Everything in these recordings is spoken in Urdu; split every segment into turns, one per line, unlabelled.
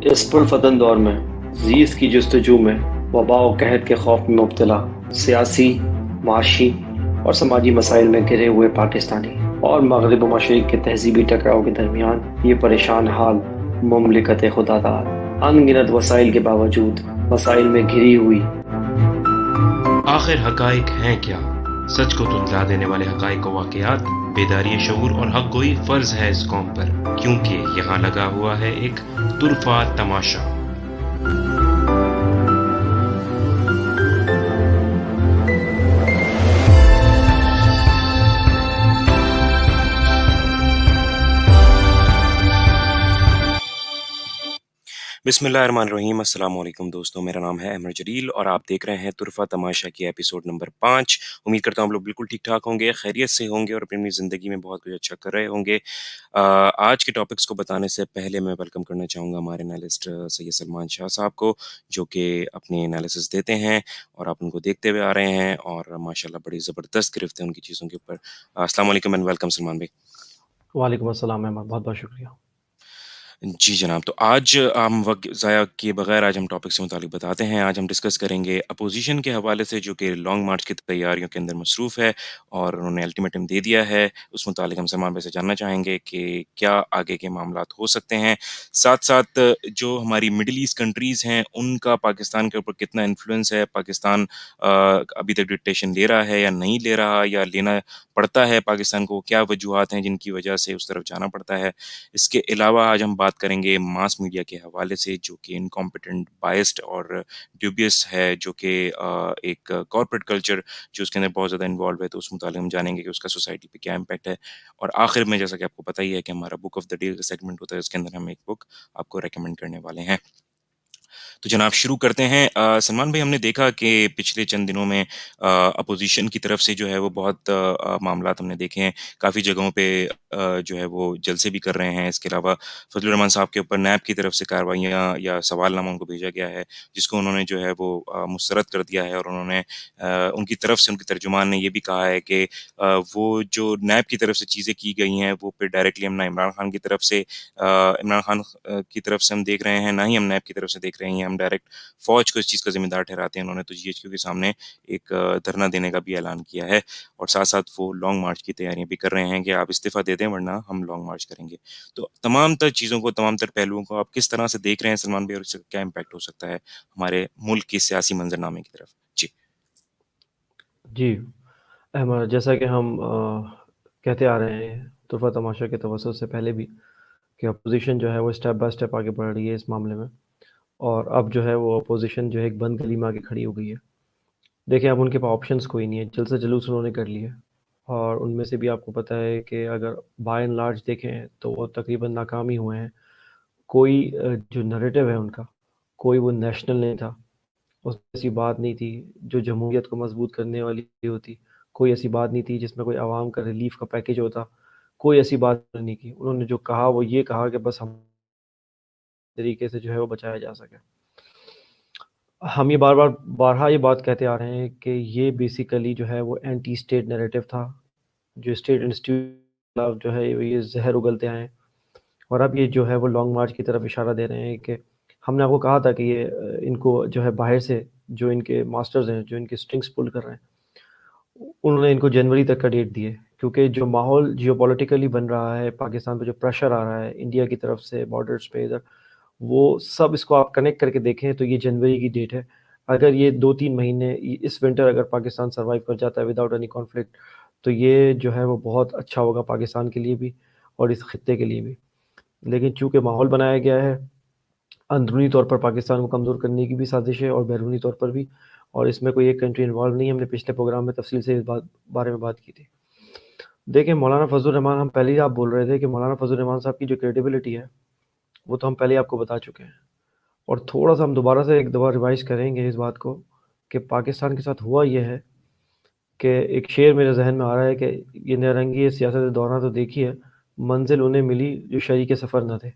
اس پرفتن دور میں زیست کی جستجو میں وبا و قحط کے خوف میں مبتلا سیاسی، معاشی اور سماجی مسائل میں گھرے ہوئے پاکستانی اور مغرب و مشرق کے تہذیبی ٹکراؤ کے درمیان یہ پریشان حال مملکت خدا داد ان گنت وسائل کے باوجود مسائل میں گھری ہوئی۔
آخر حقائق ہیں کیا؟ سچ کو تتلا دینے والے حقائق و واقعات، بیداری شعور اور حق گوئی فرض ہے اس قوم پر، کیونکہ یہاں لگا ہوا ہے ایک طرفہ تماشا۔ بسم اللہ الرحمن الرحیم۔ السلام علیکم دوستوں، میرا نام ہے احمد جلیل اور آپ دیکھ رہے ہیں طرفہ تماشا کی ایپیسوڈ نمبر 5۔ امید کرتا ہوں آپ لوگ بالکل ٹھیک ٹھاک ہوں گے، خیریت سے ہوں گے اور اپنی زندگی میں بہت کچھ اچھا کر رہے ہوں گے۔ آج کے ٹاپکس کو بتانے سے پہلے میں ویلکم کرنا چاہوں گا ہمارے انالیسٹ سید سلمان شاہ صاحب کو، جو کہ اپنے انالیسس دیتے ہیں اور آپ ان کو دیکھتے ہوئے آ رہے ہیں اور ماشاءاللہ بڑی زبردست گرفت ہے ان کی چیزوں کے اوپر۔ السلام علیکم اینڈ ویلکم سلمان بھائی۔
وعلیکم السلام احمد، بہت بہت شکریہ۔
جی جناب، تو آج ہم وقت ضائع کیے بغیر آج ہم ٹاپک سے متعلق بتاتے ہیں۔ آج ہم ڈسکس کریں گے اپوزیشن کے حوالے سے، جو کہ لانگ مارچ کی تیاریوں کے اندر مصروف ہے اور انہوں نے الٹیمیٹم دے دیا ہے۔ اس متعلق ہم سلمان بھائی سے جاننا چاہیں گے کہ کیا آگے کے معاملات ہو سکتے ہیں، ساتھ ساتھ جو ہماری مڈل ایسٹ کنٹریز ہیں ان کا پاکستان کے اوپر کتنا انفلوئنس ہے، پاکستان ابھی تک ڈکٹیشن لے رہا ہے یا نہیں لے رہا، یا لینا پڑتا ہے پاکستان کو، کیا وجوہات ہیں جن کی وجہ سے اس طرف جانا پڑتا ہے۔ اس کے علاوہ آج ہم بات کریں گے ماس میڈیا کے حوالے سے، جو کہ انکمپیٹنٹ، بائسڈ اور ڈیوبیس ہے، جو کہ ایک کارپوریٹ کلچر جو اس کے اندر بہت زیادہ انوالو ہے، تو اس متعلق ہم جانیں گے کہ اس کا سوسائٹی پہ کیا امپیکٹ ہے۔ اور آخر میں، جیسا کہ آپ کو پتہ ہی ہے کہ ہمارا book of the day segment ہوتا ہے، اس کے اندر ہم ایک بک آپ کو ریکمینڈ کرنے والے ہیں۔ تو جناب شروع کرتے ہیں۔ سلمان بھائی، ہم نے دیکھا کہ پچھلے چند دنوں میں اپوزیشن کی طرف سے جو ہے وہ بہت معاملات ہم نے دیکھے ہیں، کافی جگہوں پہ جو ہے وہ جلسے بھی کر رہے ہیں۔ اس کے علاوہ فضل الرحمان صاحب کے اوپر نیب کی طرف سے کارروائیاں یا سوال نامہ ان کو بھیجا گیا ہے، جس کو انہوں نے جو ہے وہ مسترد کر دیا ہے، اور انہوں نے ان کی طرف سے، ان کے ترجمان نے یہ بھی کہا ہے کہ وہ جو نیب کی طرف سے چیزیں کی گئی ہیں وہ پھر ڈائریکٹلی ہم نہ عمران خان کی طرف سے عمران خان کی طرف سے ہم دیکھ رہے ہیں، نہ ہی ہم نیب کی طرف سے دیکھ رہے ہیں، ہم ڈائریکٹ فوج کو اس چیز کا ذمہ دار ٹھہراتے ہیں۔ انہوں نے تو جی ایچ کیو کے سامنے ایک دھرنا دینے کا بھی اعلان کیا ہے، اور ساتھ ساتھ وہ لانگ مارچ کی تیاریاں بھی کر رہے ہیں کہ آپ استعفیٰ دے دیں ورنہ ہم لانگ مارچ کریں گے۔ تو تمام تر چیزوں کو، تمام تر پہلوؤں کو آپ کس طرح سے دیکھ رہے ہیں سلمان بھائی، اور اس سے کیا امپیکٹ ہو سکتا ہے ہمارے ملک کی سیاسی منظرنامے کی طرف؟
جی احمد، جیسا کہ ہم کہتے آ رہے ہیں طرفہ تماشا کے توسط سے پہلے بھی، کہ اپوزیشن جو ہے وہ اسٹیپ بائی اسٹیپ آگے بڑھ رہی ہے اس معاملے میں، اور اب جو ہے وہ اپوزیشن جو ہے ایک بند گلی میں آگے کھڑی ہو گئی ہے۔ دیکھیں، اب ان کے پاس آپشنس کوئی نہیں ہے، جلد سے جلوس انہوں نے کر لیے، اور ان میں سے بھی آپ کو پتہ ہے کہ اگر بائی اینڈ لارج دیکھیں تو وہ تقریباً ناکام ہی ہوئے ہیں۔ کوئی جو نریٹو ہے ان کا، کوئی وہ نیشنل نہیں تھا، اس میں ایسی بات نہیں تھی جو جمہوریت کو مضبوط کرنے والی ہوتی، کوئی ایسی بات نہیں تھی جس میں کوئی عوام کا ریلیف کا پیکیج ہوتا، کوئی ایسی بات نہیں کی۔ انہوں نے جو کہا وہ یہ کہا کہ بس ہم طریقے سے جو ہے وہ بچایا جا سکے۔ ہم یہ بارہا یہ بات کہتے آ رہے ہیں کہ یہ بیسیکلی جو ہے وہ اینٹی اسٹیٹ نیریٹو تھا، جو اسٹیٹ انسٹیٹیوٹ جو ہے یہ زہر اگلتے آئے ہیں، اور اب یہ جو ہے وہ لانگ مارچ کی طرف اشارہ دے رہے ہیں کہ ہم نے آپ کو کہا تھا کہ یہ ان کو جو ہے باہر سے جو ان کے ماسٹرز ہیں، جو ان کے سٹرنگز پل کر رہے ہیں، انہوں نے ان کو جنوری تک کا ڈیٹ دیے، کیونکہ جو ماحول جیو پولیٹیکلی بن رہا ہے، پاکستان پہ جو پریشر آ رہا ہے انڈیا کی طرف سے بارڈرز پہ ادھر، وہ سب اس کو آپ کنیکٹ کر کے دیکھیں تو یہ جنوری کی ڈیٹ ہے۔ اگر یہ 2-3 مہینے اس ونٹر اگر پاکستان سروائیو کر جاتا ہے وداؤٹ اینی کانفلکٹ، تو یہ جو ہے وہ بہت اچھا ہوگا پاکستان کے لیے بھی اور اس خطے کے لیے بھی۔ لیکن چونکہ ماحول بنایا گیا ہے اندرونی طور پر پاکستان کو کمزور کرنے کی بھی سازش ہے، اور بیرونی طور پر بھی، اور اس میں کوئی ایک کنٹری انوالو نہیں ہے۔ ہم نے پچھلے پروگرام میں تفصیل سے اس بارے میں بات کی تھی۔ دیکھیں، مولانا فضل الرحمان، ہم پہلے ہی آپ بول رہے تھے کہ مولانا فضل الرحمان صاحب کی جو کریڈیبلٹی ہے وہ تو ہم پہلے آپ کو بتا چکے ہیں، اور تھوڑا سا ہم دوبارہ سے ایک دفعہ ریوائز کریں گے اس بات کو کہ پاکستان کے ساتھ ہوا یہ ہے کہ ایک شعر میرے ذہن میں آ رہا ہے کہ یہ نرنگی سیاست دوران تو دیکھی ہے، منزل انہیں ملی جو شریک سفر نہ تھے۔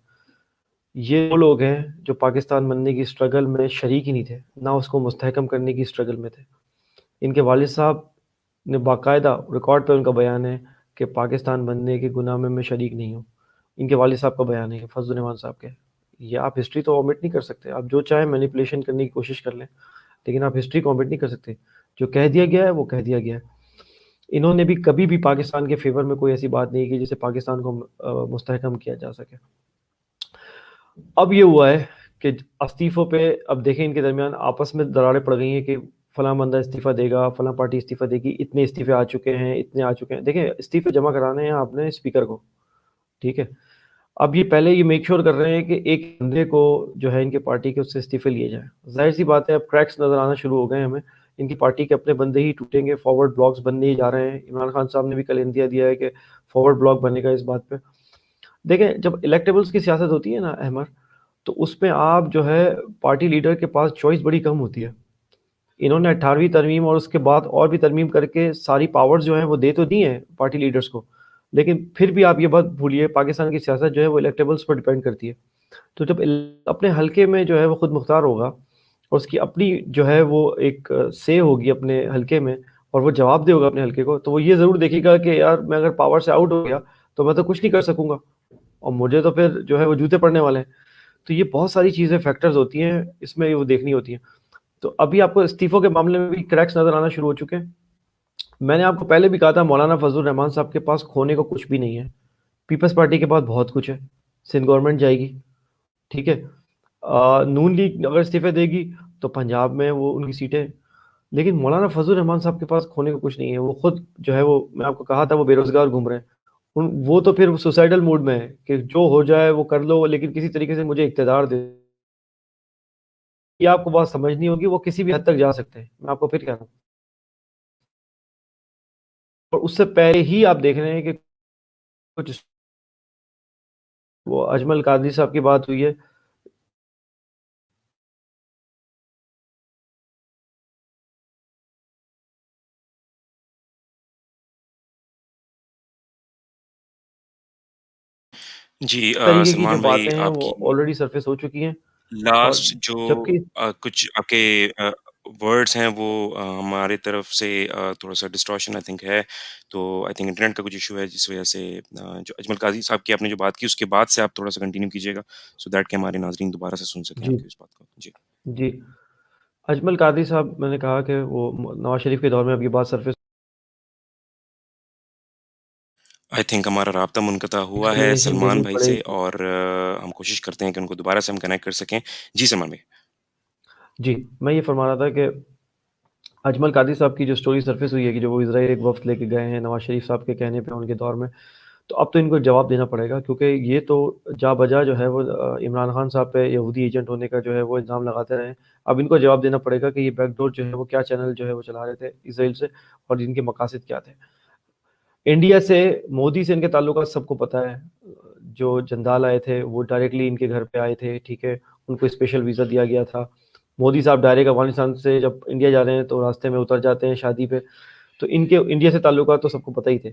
یہ وہ لوگ ہیں جو پاکستان بننے کی سٹرگل میں شریک ہی نہیں تھے، نہ اس کو مستحکم کرنے کی سٹرگل میں تھے۔ ان کے والد صاحب نے باقاعدہ ریکارڈ پہ ان کا بیان ہے کہ پاکستان بننے کے گناہ میں شریک نہیں ہوں۔ ان کے والد صاحب کا بیان ہے، فضل الرحمان صاحب کے، یہ آپ ہسٹری تو omit نہیں کر سکتے. آپ جو چاہیں مینیپولیشن کرنے کی کوشش کر لیں, لیکن آپ ہسٹری کو omit نہیں کر سکتے. جو کہہ دیا گیا ہے وہ کہہ دیا گیا ہے. انہوں نے بھی کبھی بھی پاکستان کے فیور میں کوئی ایسی بات نہیں کی جسے پاکستان کو مستحکم کیا جا سکے. اب یہ ہوا ہے کہ استعفوں پہ اب دیکھیں ان کے درمیان آپس میں دراڑیں پڑ گئی ہیں کہ فلاں بندہ استعفیٰ دے گا, فلاں پارٹی استعفیٰ دے گی, اتنے استعفے آ چکے ہیں, اتنے آ چکے ہیں. دیکھیں استعفے جمع کرانے ہیں آپ نے اسپیکر کو, ٹھیک ہے. اب یہ پہلے یہ میک شور کر رہے ہیں کہ ایک بندے کو جو ہے ان کے پارٹی کے اس سے استعفے لیے جائیں. ظاہر سی بات ہے اب کریکس نظر آنا شروع ہو گئے ہیں ہمیں. ان کی پارٹی کے اپنے بندے ہی ٹوٹیں گے, فارورڈ بلاکس بننے ہی جا رہے ہیں. عمران خان صاحب نے بھی کل اندیا دیا ہے کہ فارورڈ بلاک بنے گا اس بات پہ. دیکھیں جب الیکٹیبلز کی سیاست ہوتی ہے نا احمد, تو اس میں آپ جو ہے پارٹی لیڈر کے پاس چوائس بڑی کم ہوتی ہے. انہوں نے 18ویں ترمیم اور اس کے بعد اور بھی ترمیم کر کے ساری پاورز جو ہیں وہ دے تو دی ہیں پارٹی لیڈرز کو, لیکن پھر بھی آپ یہ بات بھولیے پاکستان کی سیاست جو ہے وہ الیکٹیبلز پر ڈیپینڈ کرتی ہے. تو جب اپنے حلقے میں جو ہے وہ خود مختار ہوگا اور اس کی اپنی جو ہے وہ ایک سے ہوگی اپنے حلقے میں, اور وہ جواب دے ہوگا اپنے حلقے کو, تو وہ یہ ضرور دیکھے گا کہ یار میں اگر پاور سے آؤٹ ہو گیا تو میں تو کچھ نہیں کر سکوں گا, اور مجھے تو پھر جو ہے وہ جوتے پڑنے والے ہیں. تو یہ بہت ساری چیزیں فیکٹرز ہوتی ہیں اس میں, وہ دیکھنی ہوتی ہیں. تو ابھی آپ کو استعفوں کے معاملے میں بھی کریکس نظر آنا شروع ہو چکے ہیں. میں نے آپ کو پہلے بھی کہا تھا مولانا فضل الرحمان صاحب کے پاس کھونے کو کچھ بھی نہیں ہے. پیپلز پارٹی کے پاس بہت کچھ ہے, سندھ گورنمنٹ جائے گی, ٹھیک ہے. نون لیگ اگر استعفے دے گی تو پنجاب میں وہ ان کی سیٹیں, لیکن مولانا فضل الرحمان صاحب کے پاس کھونے کو کچھ نہیں ہے. وہ خود جو ہے وہ میں آپ کو کہا تھا وہ بے روزگار گھوم رہے ہیں. وہ تو پھر سوسائڈل موڈ میں ہے کہ جو ہو جائے وہ کر لو, لیکن کسی طریقے سے مجھے اقتدار دے. یہ آپ کو بات سمجھنی ہوگی, وہ کسی بھی حد تک جا سکتے ہیں, میں آپ کو پھر کہہ رہا ہوں. اور اس سے پہلے ہی آپ دیکھ رہے ہیں کہ کچھ وہ اجمل قادری صاحب کی بات ہوئی ہے.
جی
طریقے کی جو
سلمان بھائی
باتیں ہیں
آپ
وہ
کی
آلریڈی سرفیس ہو چکی ہیں. اور
لاسٹ جو
جبکہ
کچھ آپ کے ورڈز ہیں وہ ہماری طرف سے تھوڑا سا ڈسٹورشن آئی تھنک ہے. تو آئی تھنک انٹرنیٹ کا کچھ ایشو ہے جس وجہ سے جو اجمل قاضی صاحب کی آپ نے جو بات کی اس کے بعد سے آپ تھوڑا سا کنٹینیو کیجیے گا, سو دیٹ کہ ہمارے ناظرین دوبارہ سے سن سکیں
جی
آپ کی اس بات کو. جی
جی اجمل قادری صاحب, میں نے کہا کہ وہ نواز شریف کے دور میں اب یہ بات سرفیس
آئی تھنک ہمارا رابطہ منقطع ہوا ہے
ایکسپلینیشن
سلمان
دینی
بھائی
پڑے
سے,
گی.
اور ہم کوشش کرتے ہیں کہ ان کو دوبارہ سے ہم کنیکٹ کر سکیں. جی سلمان بھائی.
جی میں یہ فرما رہا تھا کہ اجمل قادری صاحب کی جو سٹوری سرفیس ہوئی ہے کہ جو وہ اسرائیل ایک وفد لے کے گئے ہیں نواز شریف صاحب کے کہنے پہ ان کے دور میں, تو اب تو ان کو جواب دینا پڑے گا, کیونکہ یہ تو جا بجا جو ہے وہ عمران خان صاحب پہ یہودی ایجنٹ ہونے کا جو ہے وہ الزام لگاتے رہے. اب ان کو جواب دینا پڑے گا کہ یہ بیک ڈور جو ہے وہ کیا چینل جو ہے وہ چلا رہے تھے اسرائیل سے, اور جن کے مقاصد کیا تھے. انڈیا سے مودی سے ان کے تعلقات سب کو پتہ ہے. جو جندال آئے تھے وہ ڈائریکٹلی ان کے گھر پہ آئے تھے, ٹھیک ہے, ان کو اسپیشل ویزا دیا گیا تھا. مودی صاحب ڈائریکٹ افغانستان سے جب انڈیا جا رہے ہیں تو راستے میں اتر جاتے ہیں شادی پہ, تو ان کے انڈیا سے تعلقات تو سب کو پتہ ہی تھے.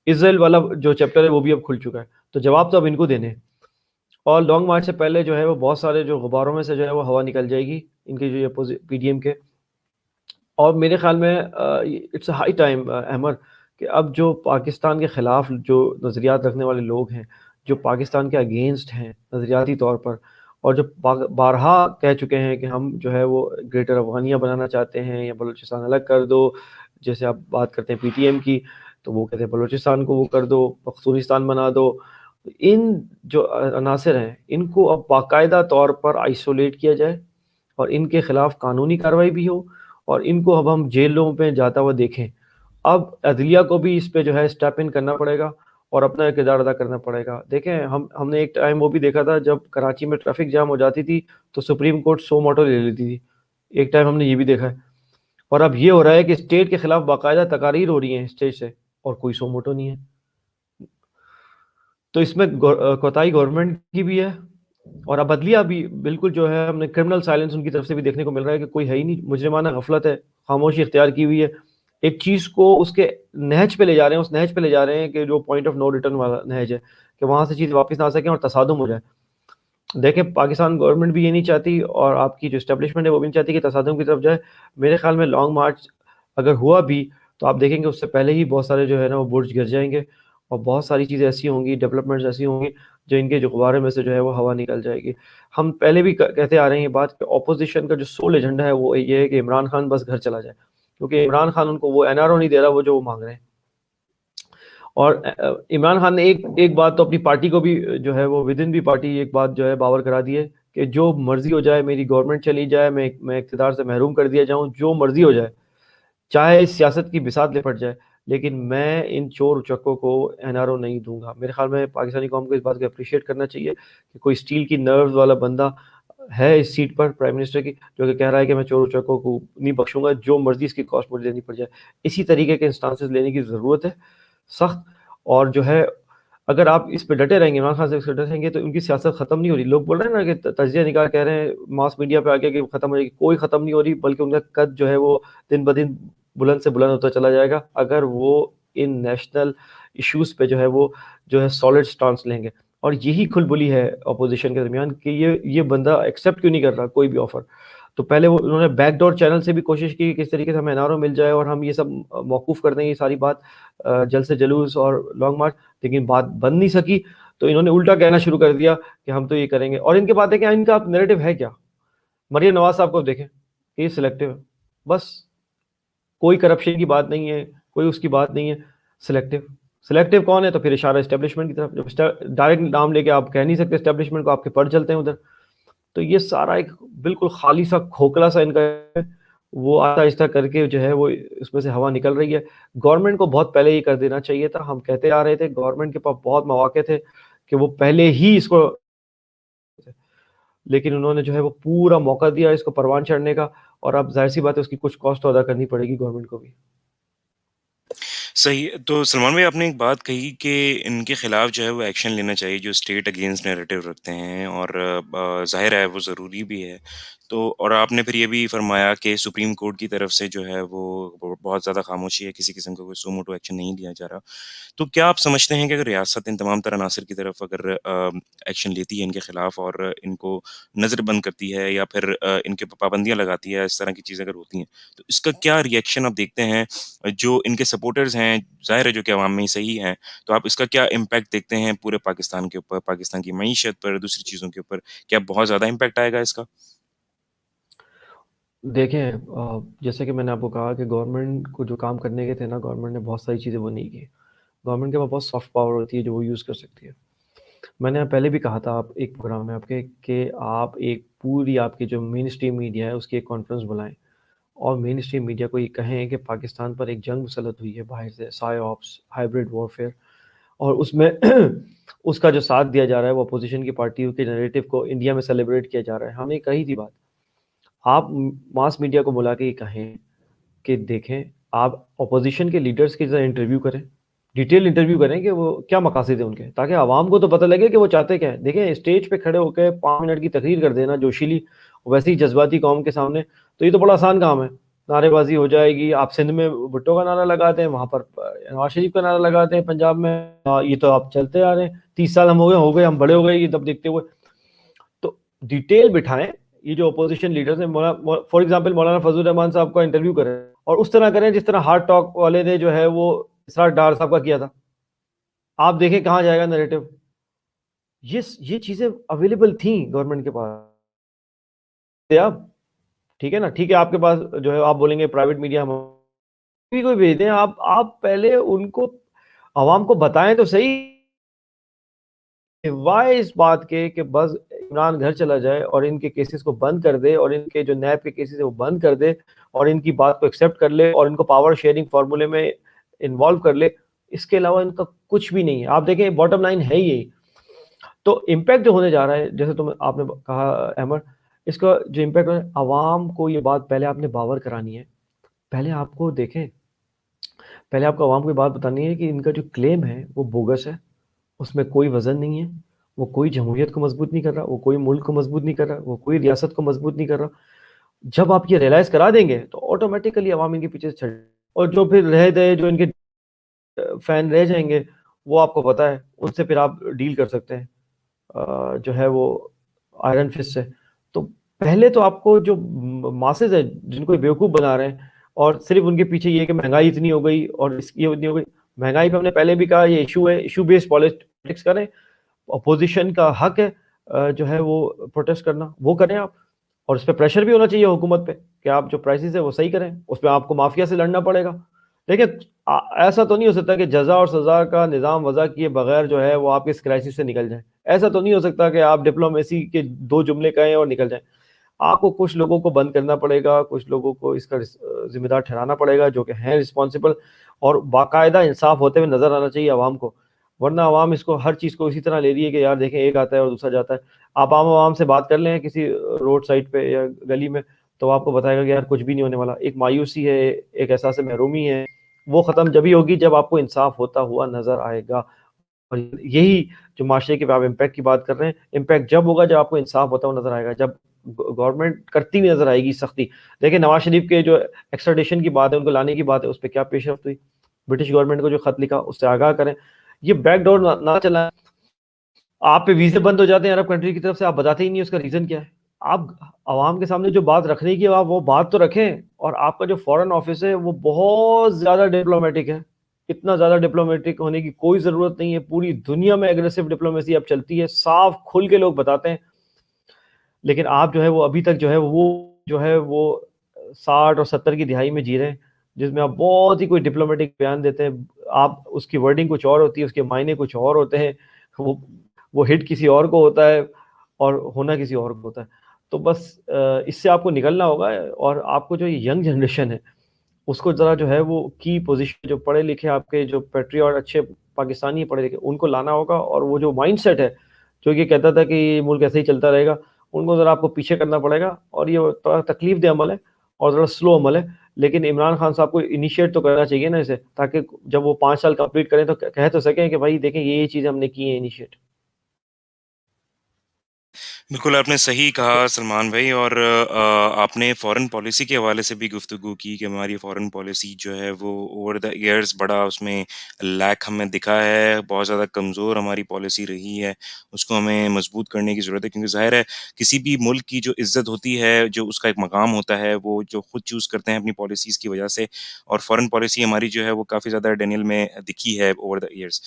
اسرائیل والا جو چیپٹر ہے وہ بھی اب کھل چکا ہے, تو جواب تو اب ان کو دینے ہیں. اور لانگ مارچ سے پہلے جو ہے وہ بہت سارے جو غباروں میں سے جو ہے وہ ہوا نکل جائے گی ان کے جو پی ڈی ایم کے. اور میرے خیال میں اٹس ہائی ٹائم احمد کہ اب جو پاکستان کے خلاف جو نظریات رکھنے والے لوگ ہیں, جو پاکستان کے اگینسٹ ہیں نظریاتی طور پر, اور جو بارہا کہہ چکے ہیں کہ ہم جو ہے وہ گریٹر افغانیہ بنانا چاہتے ہیں یا بلوچستان الگ کر دو, جیسے آپ بات کرتے ہیں پی ٹی ایم کی, تو وہ کہتے ہیں بلوچستان کو وہ کر دو, پختونستان بنا دو. ان جو عناصر ہیں ان کو اب باقاعدہ طور پر آئسولیٹ کیا جائے اور ان کے خلاف قانونی کارروائی بھی ہو, اور ان کو اب ہم جیلوں پہ جاتا ہوا دیکھیں. اب عدلیہ کو بھی اس پہ جو ہے اسٹیپ ان کرنا پڑے گا اور اپنا کردار ادا کرنا پڑے گا. دیکھیں ہم نے ایک ٹائم وہ بھی دیکھا تھا جب کراچی میں ٹریفک جام ہو جاتی تھی تو سپریم کورٹ 100 موٹو لے لیتی تھی, ایک ٹائم ہم نے یہ بھی دیکھا ہے. اور اب یہ ہو رہا ہے کہ اسٹیٹ کے خلاف باقاعدہ تقاریر ہو رہی ہیں اسٹیج سے اور کوئی 100 موٹو نہیں ہے. تو اس میں کوتاہی گورنمنٹ کی بھی ہے, اور اب عدلیہ بھی بالکل جو ہے ہم نے کرمنل سائلنس ان کی طرف سے بھی دیکھنے کو مل رہا ہے کہ کوئی ہے ہی نہیں, مجرمانہ غفلت ہے, خاموشی اختیار کی ہوئی ہے. ایک چیز کو اس کے نہج پہ لے جا رہے ہیں, اس نہج پہ لے جا رہے ہیں کہ جو پوائنٹ آف نو ریٹرن والا نہج ہے, کہ وہاں سے چیز واپس نہ آ سکیں اور تصادم ہو جائے. دیکھیں پاکستان گورنمنٹ بھی یہ نہیں چاہتی اور آپ کی جو اسٹیبلشمنٹ ہے وہ بھی نہیں چاہتی کہ تصادم کی طرف جائے. میرے خیال میں لانگ مارچ اگر ہوا بھی تو آپ دیکھیں گے اس سے پہلے ہی بہت سارے جو ہے نا وہ برج گر جائیں گے, اور بہت ساری چیزیں ایسی ہوں گی، ڈیولپمنٹس ایسی ہوں گی جو ان کے جو غبارے میں سے جو ہے وہ ہوا نکل جائے گی. ہم پہلے بھی کہتے آ رہے ہیں یہ بات کہ اپوزیشن کا جو سول ایجنڈا ہے وہ یہ ہے کہ عمران خان بس گھر چلا جائے، کیونکہ عمران خان ان کو وہ NRO نہیں دے رہا وہ جو وہ مانگ رہے ہیں. اور عمران خان نے ایک بات تو اپنی پارٹی کو بھی جو ہے وہ ود ان بھی پارٹی ایک بات جو ہے باور کرا دی ہے کہ جو مرضی ہو جائے، میری گورنمنٹ چلی جائے، میں اقتدار سے محروم کر دیا جاؤں، جو مرضی ہو جائے، چاہے اس سیاست کی بساط لپٹ جائے، لیکن میں ان چور اچکوں کو NRO نہیں دوں گا. میرے خیال میں پاکستانی قوم کو اس بات کو اپریشیٹ کرنا چاہیے کہ کوئی اسٹیل کی نروز والا بندہ ہے اس سیٹ پر پرائم منسٹر کی، جو کہ کہہ رہا ہے کہ میں چور اچکوں کو نہیں بخشوں گا، جو مرضی اس کی کاسٹ مجھے دینی پڑ جائے. اسی طریقے کے انسٹانسز لینے کی ضرورت ہے سخت. اور جو ہے اگر آپ اس پہ ڈٹے رہیں گے، عمران خان سے ڈٹے رہیں گے، تو ان کی سیاست ختم نہیں ہو رہی. لوگ بول رہے ہیں نا کہ تجزیہ نگار کہہ رہے ہیں ماس میڈیا پہ آگے کہ ختم ہو جائے گی، کوئی ختم نہیں ہو رہی، بلکہ ان کا قد جو ہے وہ دن بدن بلند سے بلند ہوتا چلا جائے گا اگر وہ ان نیشنل ایشوز پہ جو ہے سالڈ سٹانس لیں گے. اور یہی کھلبلی ہے اپوزیشن کے درمیان کہ یہ بندہ ایکسیپٹ کیوں نہیں کر رہا کوئی بھی آفر. تو پہلے انہوں نے بیک ڈور چینل سے بھی کوشش کی کہ کس طریقے سے ہمیں NRO مل جائے اور ہم یہ سب موقوف کر دیں یہ ساری بات، جلد سے جلوس اور لانگ مارچ، لیکن بات بن نہیں سکی. تو انہوں نے الٹا کہنا شروع کر دیا کہ ہم تو یہ کریں گے. اور ان کے بات ہے کہ ان کا نیریٹو ہے کیا؟ مریم نواز صاحب کو دیکھیں کہ یہ سلیکٹیو ہے، بس کوئی کرپشن کی بات نہیں ہے، کوئی اس کی بات نہیں ہے. سلیکٹیو کون ہے؟ تو پھر اشارہ اسٹیبلشمنٹ کی طرف. جب ڈائریکٹ نام لے کے آپ کہہ نہیں سکتے اسٹیبلشمنٹ کو، آپ کے پڑ چلتے ہیں ادھر. تو یہ سارا ایک بالکل خالی سا کھوکھلا سا ان کا ہے، وہ آہستہ آہستہ کر کے جو ہے وہ اس میں سے ہوا نکل رہی ہے. گورنمنٹ کو بہت پہلے ہی کر دینا چاہیے تھا. ہم کہتے آ رہے تھے گورنمنٹ کے پاس بہت مواقع تھے کہ وہ پہلے ہی اس کو، لیکن انہوں نے جو ہے وہ پورا موقع دیا اس کو پروان چڑھنے کا. اور اب ظاہر سی بات ہے اس کی کچھ کاسٹ تو ادا کرنی پڑے گی گورنمنٹ کو بھی.
صحیح. تو سلمان بھائی، آپ نے ایک بات کہی کہ ان کے خلاف جو ہے وہ ایکشن لینا چاہیے جو اسٹیٹ اگینسٹ نیریٹو رکھتے ہیں، اور ظاہر ہے وہ ضروری بھی ہے. تو اور آپ نے پھر یہ بھی فرمایا کہ سپریم کورٹ کی طرف سے جو ہے وہ بہت زیادہ خاموشی ہے، کسی قسم کا کوئی سو موٹو ایکشن نہیں لیا جا رہا. تو کیا آپ سمجھتے ہیں کہ اگر ریاست ان تمام تر عناصر کی طرف اگر ایکشن لیتی ہے ان کے خلاف اور ان کو نظر بند کرتی ہے یا پھر ان کے پابندیاں لگاتی ہے، اس طرح کی چیزیں اگر ہوتی ہیں، تو اس کا کیا ری ایکشن آپ دیکھتے ہیں؟ جو ان کے سپورٹرز ہیں، ظاہر ہے جو کہ عوام میں ہی صحیح ہیں، تو آپ اس کا کیا امپیکٹ دیکھتے ہیں پورے پاکستان کے اوپر، پاکستان کی معیشت پر، دوسری چیزوں کے اوپر؟ کیا بہت زیادہ امپیکٹ آئے گا اس کا؟
دیکھیں جیسے کہ میں نے آپ کو کہا کہ گورنمنٹ کو جو کام کرنے کے تھے نا، گورنمنٹ نے بہت ساری چیزیں وہ نہیں کی. گورنمنٹ کے پاس بہت سافٹ پاور ہوتی ہے جو وہ یوز کر سکتی ہے. میں نے پہلے بھی کہا تھا آپ ایک پروگرام میں آپ کے کہ آپ ایک پوری آپ کی جو مین اسٹریم میڈیا ہے اس کی ایک کانفرنس بلائیں اور مین اسٹریم میڈیا کو یہ کہیں کہ پاکستان پر ایک جنگ مسلط ہوئی ہے باہر سے، سائے آپس، ہائیبرڈ وارفیئر، اور اس میں اس کا جو ساتھ دیا جا رہا ہے وہ اپوزیشن کی پارٹیوں کے نیریٹو کو انڈیا میں سیلیبریٹ کیا جا رہا ہے. ہم نے کہی تھی بات، آپ ماس میڈیا کو بلا کے یہ کہیں کہ دیکھیں آپ اپوزیشن کے لیڈرز کی ذرا انٹرویو کریں، ڈیٹیل انٹرویو کریں کہ وہ کیا مقاصد ہیں ان کے، تاکہ عوام کو تو پتہ لگے کہ وہ چاہتے کیا ہیں. دیکھیں اسٹیج پہ کھڑے ہو کے 5 منٹ کی تقریر کر دینا جوشیلی، ویسے ہی جذباتی قوم کے سامنے، تو یہ تو بڑا آسان کام ہے. نعرے بازی ہو جائے گی، آپ سندھ میں بھٹو کا نعرہ لگاتے ہیں، وہاں پر نواز شریف کا نعرہ لگاتے ہیں، پنجاب میں یہ تو آپ چلتے آ رہے ہیں. 30 سال ہم ہو گئے ہم بڑے ہو گئے یہ تب دیکھتے ہوئے. تو ڈیٹیل بٹھائیں. یہ جو اپوزیشن لیڈرز ہیں، فار ایگزامپل مولانا فضل الرحمان صاحب کا انٹرویو کریں اور اس طرح کریں جس طرح ہارٹ ٹاک والے نے جو ہے وہ اسرار ڈار صاحب کا کیا تھا. آپ دیکھیں کہاں جائے گا نیریٹو. یہ چیزیں اویلیبل تھیں گورنمنٹ کے پاس. آپ ٹھیک ہے نا، ٹھیک ہے آپ کے پاس جو ہے آپ بولیں گے پرائیویٹ میڈیا ہم بھی کوئی بھیج دیں، آپ پہلے ان کو عوام کو بتائیں تو صحیح وائے اس بات کے کہ بس عمران گھر چلا جائے اور ان کے کیسز کو بند کر دے اور ان کے جو نیب کے کیسز ہیں وہ بند کر دے اور ان کی بات کو ایکسیپٹ کر لے اور ان کو پاور شیئرنگ فارمولے میں انوالو کر لے. اس کے علاوہ ان کا کچھ بھی نہیں ہے. آپ دیکھیں باٹم لائن ہے یہی. تو امپیکٹ جو ہونے جا رہا ہے، جیسے آپ نے کہا احمد، اس کا جو امپیکٹ ہے عوام کو، یہ بات پہلے آپ نے باور کرانی ہے. پہلے آپ کو دیکھیں، پہلے آپ کو عوام کو یہ بات بتانی ہے کہ ان کا جو کلیم ہے وہ بوگس ہے، اس میں کوئی وزن نہیں ہے، وہ کوئی جمہوریت کو مضبوط نہیں کر رہا، وہ کوئی ملک کو مضبوط نہیں کر رہا، وہ کوئی ریاست کو مضبوط نہیں کر رہا. جب آپ یہ ریئلائز کرا دیں گے تو آٹومیٹیکلی عوام ان کے پیچھے چھڑ، اور جو پھر رہ گئے جو ان کے فین رہ جائیں گے وہ آپ کو پتہ ہے ان سے پھر آپ ڈیل کر سکتے ہیں جو ہے وہ آئرن فسٹ سے. تو پہلے تو آپ کو جو ماسز ہیں جن کو بیوقوف بنا رہے ہیں اور صرف ان کے پیچھے یہ کہ مہنگائی اتنی ہو گئی اور اس کی اتنی ہو گئی، مہنگائی پہ ہم نے پہلے بھی کہا یہ ایشو ہے, ایشو بیسڈ پالیٹکس کریں, اپوزیشن کا حق ہے جو ہے وہ پروٹیسٹ کرنا, وہ کریں آپ, اور اس پہ پریشر بھی ہونا چاہیے حکومت پہ کہ آپ جو پرائسز ہے وہ صحیح کریں, اس پہ آپ کو مافیا سے لڑنا پڑے گا. دیکھیں ایسا تو نہیں ہو سکتا کہ جزا اور سزا کا نظام وضع کیے بغیر جو ہے وہ آپ اس کرائسس سے نکل جائیں. ایسا تو نہیں ہو سکتا کہ آپ ڈپلومیسی کے 2 جملے کہیں اور نکل جائیں. آپ کو کچھ لوگوں کو بند کرنا پڑے گا, کچھ لوگوں کو اس کا ذمہ دار ٹھہرانا پڑے گا جو کہ ہیں رسپانسبل, اور باقاعدہ انصاف ہوتے ہوئے نظر آنا چاہیے عوام کو. ورنہ عوام اس کو ہر چیز کو اسی طرح لے رہی ہے کہ یار دیکھیں ایک آتا ہے اور دوسرا جاتا ہے. آپ عوام سے بات کر لیں کسی روڈ سائڈ پہ یا گلی میں تو آپ کو بتائے گا کہ یار کچھ بھی نہیں ہونے والا. ایک مایوسی ہے, ایک احساس محرومی ہے, وہ ختم جبھی ہوگی جب آپ کو انصاف ہوتا ہوا نظر آئے گا. اور یہی جو معاشرے کے آپ امپیکٹ کی بات کر رہے ہیں, امپیکٹ جب ہوگا جب آپ کو انصاف ہوتا ہوا نظر آئے گا, جب گورنمنٹ کرتی ہوئی نظر آئے گی سختی. دیکھیں نواز شریف کے جو ایکسٹریڈیشن کی بات ہے, ان کو لانے کی بات ہے, اس پہ کیا پیش رفت ہوئی. برٹش گورنمنٹ کو جو خط لکھا اس سے آگاہ کریں, یہ بیک ڈور نہ چلائیں. آپ پہ ویزے بند ہو جاتے ہیں عرب کنٹری کی طرف سے, آپ بتاتے ہی نہیں اس کا ریزن کیا ہے. آپ عوام کے سامنے جو بات رکھنے کی آپ وہ بات تو رکھیں. اور آپ کا جو فورن آفس ہے وہ بہت زیادہ ڈپلومیٹک ہے. اتنا زیادہ ڈپلومیٹک ہونے کی کوئی ضرورت نہیں ہے. پوری دنیا میں اگریسو ڈپلومیسی اب چلتی ہے, صاف کھل کے لوگ بتاتے ہیں. لیکن آپ جو ہے وہ ابھی تک جو ہے وہ 60 اور 70 کی دہائی میں جی رہے ہیں, جس میں آپ بہت ہی کوئی ڈپلومیٹک بیان دیتے ہیں. آپ اس کی ورڈنگ کچھ اور ہوتی ہے, اس کے معنی کچھ اور ہوتے ہیں, وہ ہٹ کسی اور کو ہوتا ہے اور ہونا کسی اور کو ہوتا ہے. تو بس اس سے آپ کو نکلنا ہوگا, اور آپ کو جو ینگ جنریشن ہے اس کو ذرا جو ہے وہ کی پوزیشن, جو پڑھے لکھے آپ کے جو پیٹریوٹ اچھے پاکستانی پڑھے لکھے, ان کو لانا ہوگا. اور وہ جو مائنڈ سیٹ ہے جو یہ کہتا تھا کہ یہ ملک ایسے ہی چلتا رہے گا, ان کو ذرا آپ کو پیچھے کرنا پڑے گا. اور یہ تھوڑا تکلیف دہ عمل ہے اور ذرا سلو عمل ہے, لیکن عمران خان صاحب کو انیشیٹ تو کرنا چاہیے نا اسے, تاکہ جب وہ 5 سال کمپلیٹ کریں تو کہہ تو سکیں کہ بھائی دیکھیں یہ چیزیں ہم نے کی ہیں انیشیٹ.
بالکل آپ نے صحیح کہا سلمان بھائی. اور آپ نے فارن پالیسی کے حوالے سے بھی گفتگو کی کہ ہماری فارن پالیسی جو ہے وہ اوور دا ایئرز بڑا اس میں لیک ہمیں دکھا ہے, بہت زیادہ کمزور ہماری پالیسی رہی ہے. اس کو ہمیں مضبوط کرنے کی ضرورت ہے, کیونکہ ظاہر ہے کسی بھی ملک کی جو عزت ہوتی ہے, جو اس کا ایک مقام ہوتا ہے, وہ جو خود چوز کرتے ہیں اپنی پالیسیز کی وجہ سے. اور فارن پالیسی ہماری جو ہے وہ کافی زیادہ ڈینیل میں دکھی ہے over the years.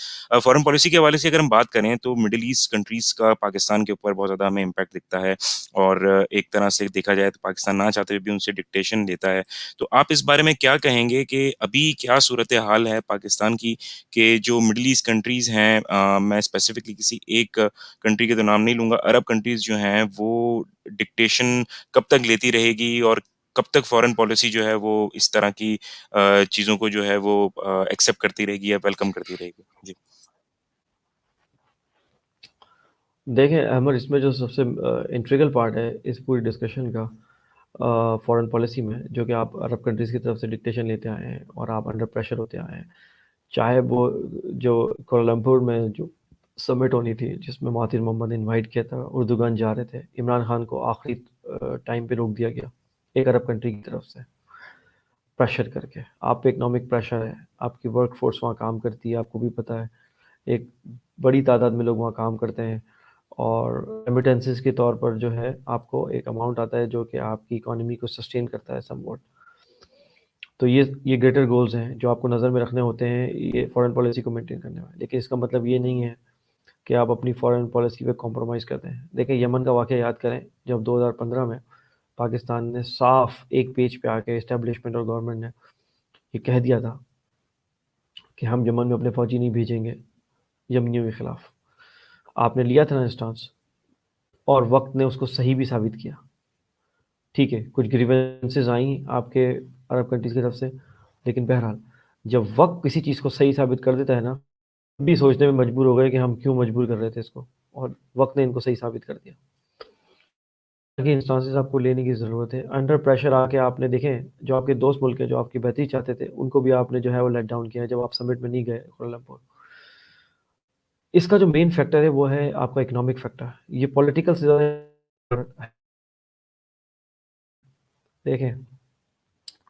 Foreign policy کے حوالے سے اگر ہم بات کریں تو مڈل ایسٹ کنٹریز کا پاکستان کے اوپر بہت زیادہ ہمیں امپیکٹ دکھتا ہے, اور ایک طرح سے دیکھا جائے تو پاکستان نہ چاہتے ہوئے بھی ان سے ڈکٹیشن لیتا ہے. تو آپ اس بارے میں کیا کہیں گے کہ ابھی کیا صورت حال ہے پاکستان کی, کہ جو مڈل ایسٹ کنٹریز ہیں, میں اسپیسیفکلی کسی ایک کنٹری کے تو نام نہیں لوں گا, عرب کنٹریز جو ہیں وہ ڈکٹیشن کب تک لیتی رہے گی, اور کب تک فارن پالیسی جو ہے وہ اس طرح کی چیزوں کو جو ہے وہ ایکسیپٹ کرتی رہے گی یا ویلکم کرتی رہے گی؟ جی
دیکھیں احمد, اس میں جو سب سے انٹریگل پارٹ ہے اس پوری ڈسکشن کا فارن پالیسی میں, جو کہ آپ عرب کنٹریز کی طرف سے ڈکٹیشن لیتے آئے ہیں اور آپ انڈر پریشر ہوتے آئے ہیں. چاہے وہ جو کوالالمپور میں جو سمٹ ہونی تھی جس میں مہاتیر محمد نے انوائٹ کیا تھا, اردوگان جا رہے تھے, عمران خان کو آخری ٹائم پہ روک دیا گیا ایک عرب کنٹری کی طرف سے پریشر کر کے. آپ پہ اکنامک پریشر ہے, آپ کی ورک فورس وہاں کام کرتی ہے, آپ کو بھی پتہ ہے ایک بڑی تعداد میں لوگ وہاں کام کرتے ہیں, اور ریمیٹنسز کے طور پر جو ہے آپ کو ایک اماؤنٹ آتا ہے جو کہ آپ کی اکانومی کو سسٹین کرتا ہے سم واٹ. تو یہ گریٹر گولز ہیں جو آپ کو نظر میں رکھنے ہوتے ہیں یہ فارن پالیسی کو مینٹین کرنے میں. لیکن اس کا مطلب یہ نہیں ہے کہ آپ اپنی فارن پالیسی پہ کمپرومائز کرتے ہیں. دیکھیں یمن کا واقعہ یاد کریں, جب 2015 میں پاکستان نے صاف ایک پیج پہ آ کے اسٹیبلشمنٹ اور گورنمنٹ نے یہ کہہ دیا تھا کہ ہم یمن میں اپنے فوجی نہیں بھیجیں گے یمنیوں کے خلاف. آپ نے لیا تھا نا اسٹانس, اور وقت نے اس کو صحیح بھی ثابت کیا. ٹھیک ہے کچھ گریونسز آئیں آپ کے عرب کنٹریز کی طرف سے, لیکن بہرحال جب وقت کسی چیز کو صحیح ثابت کر دیتا ہے نا, بھی سوچنے میں مجبور ہو گئے کہ ہم کیوں مجبور کر رہے تھے اس کو, اور وقت نے ان کو صحیح ثابت کر دیا. انسٹانسز آپ کو لینے کی ضرورت ہے. انڈر پریشر آ کے آپ نے دیکھیں جو آپ کے دوست ملک ہیں جو آپ کی بہتری چاہتے تھے, ان کو بھی آپ نے جو ہے وہ لیٹ ڈاؤن کیا جب آپ سمٹ میں نہیں گئے کوالالمپور. اس کا جو مین فیکٹر ہے وہ ہے آپ کا اکنامک فیکٹر. یہ پولیٹیکل سے زیادہ دیکھیں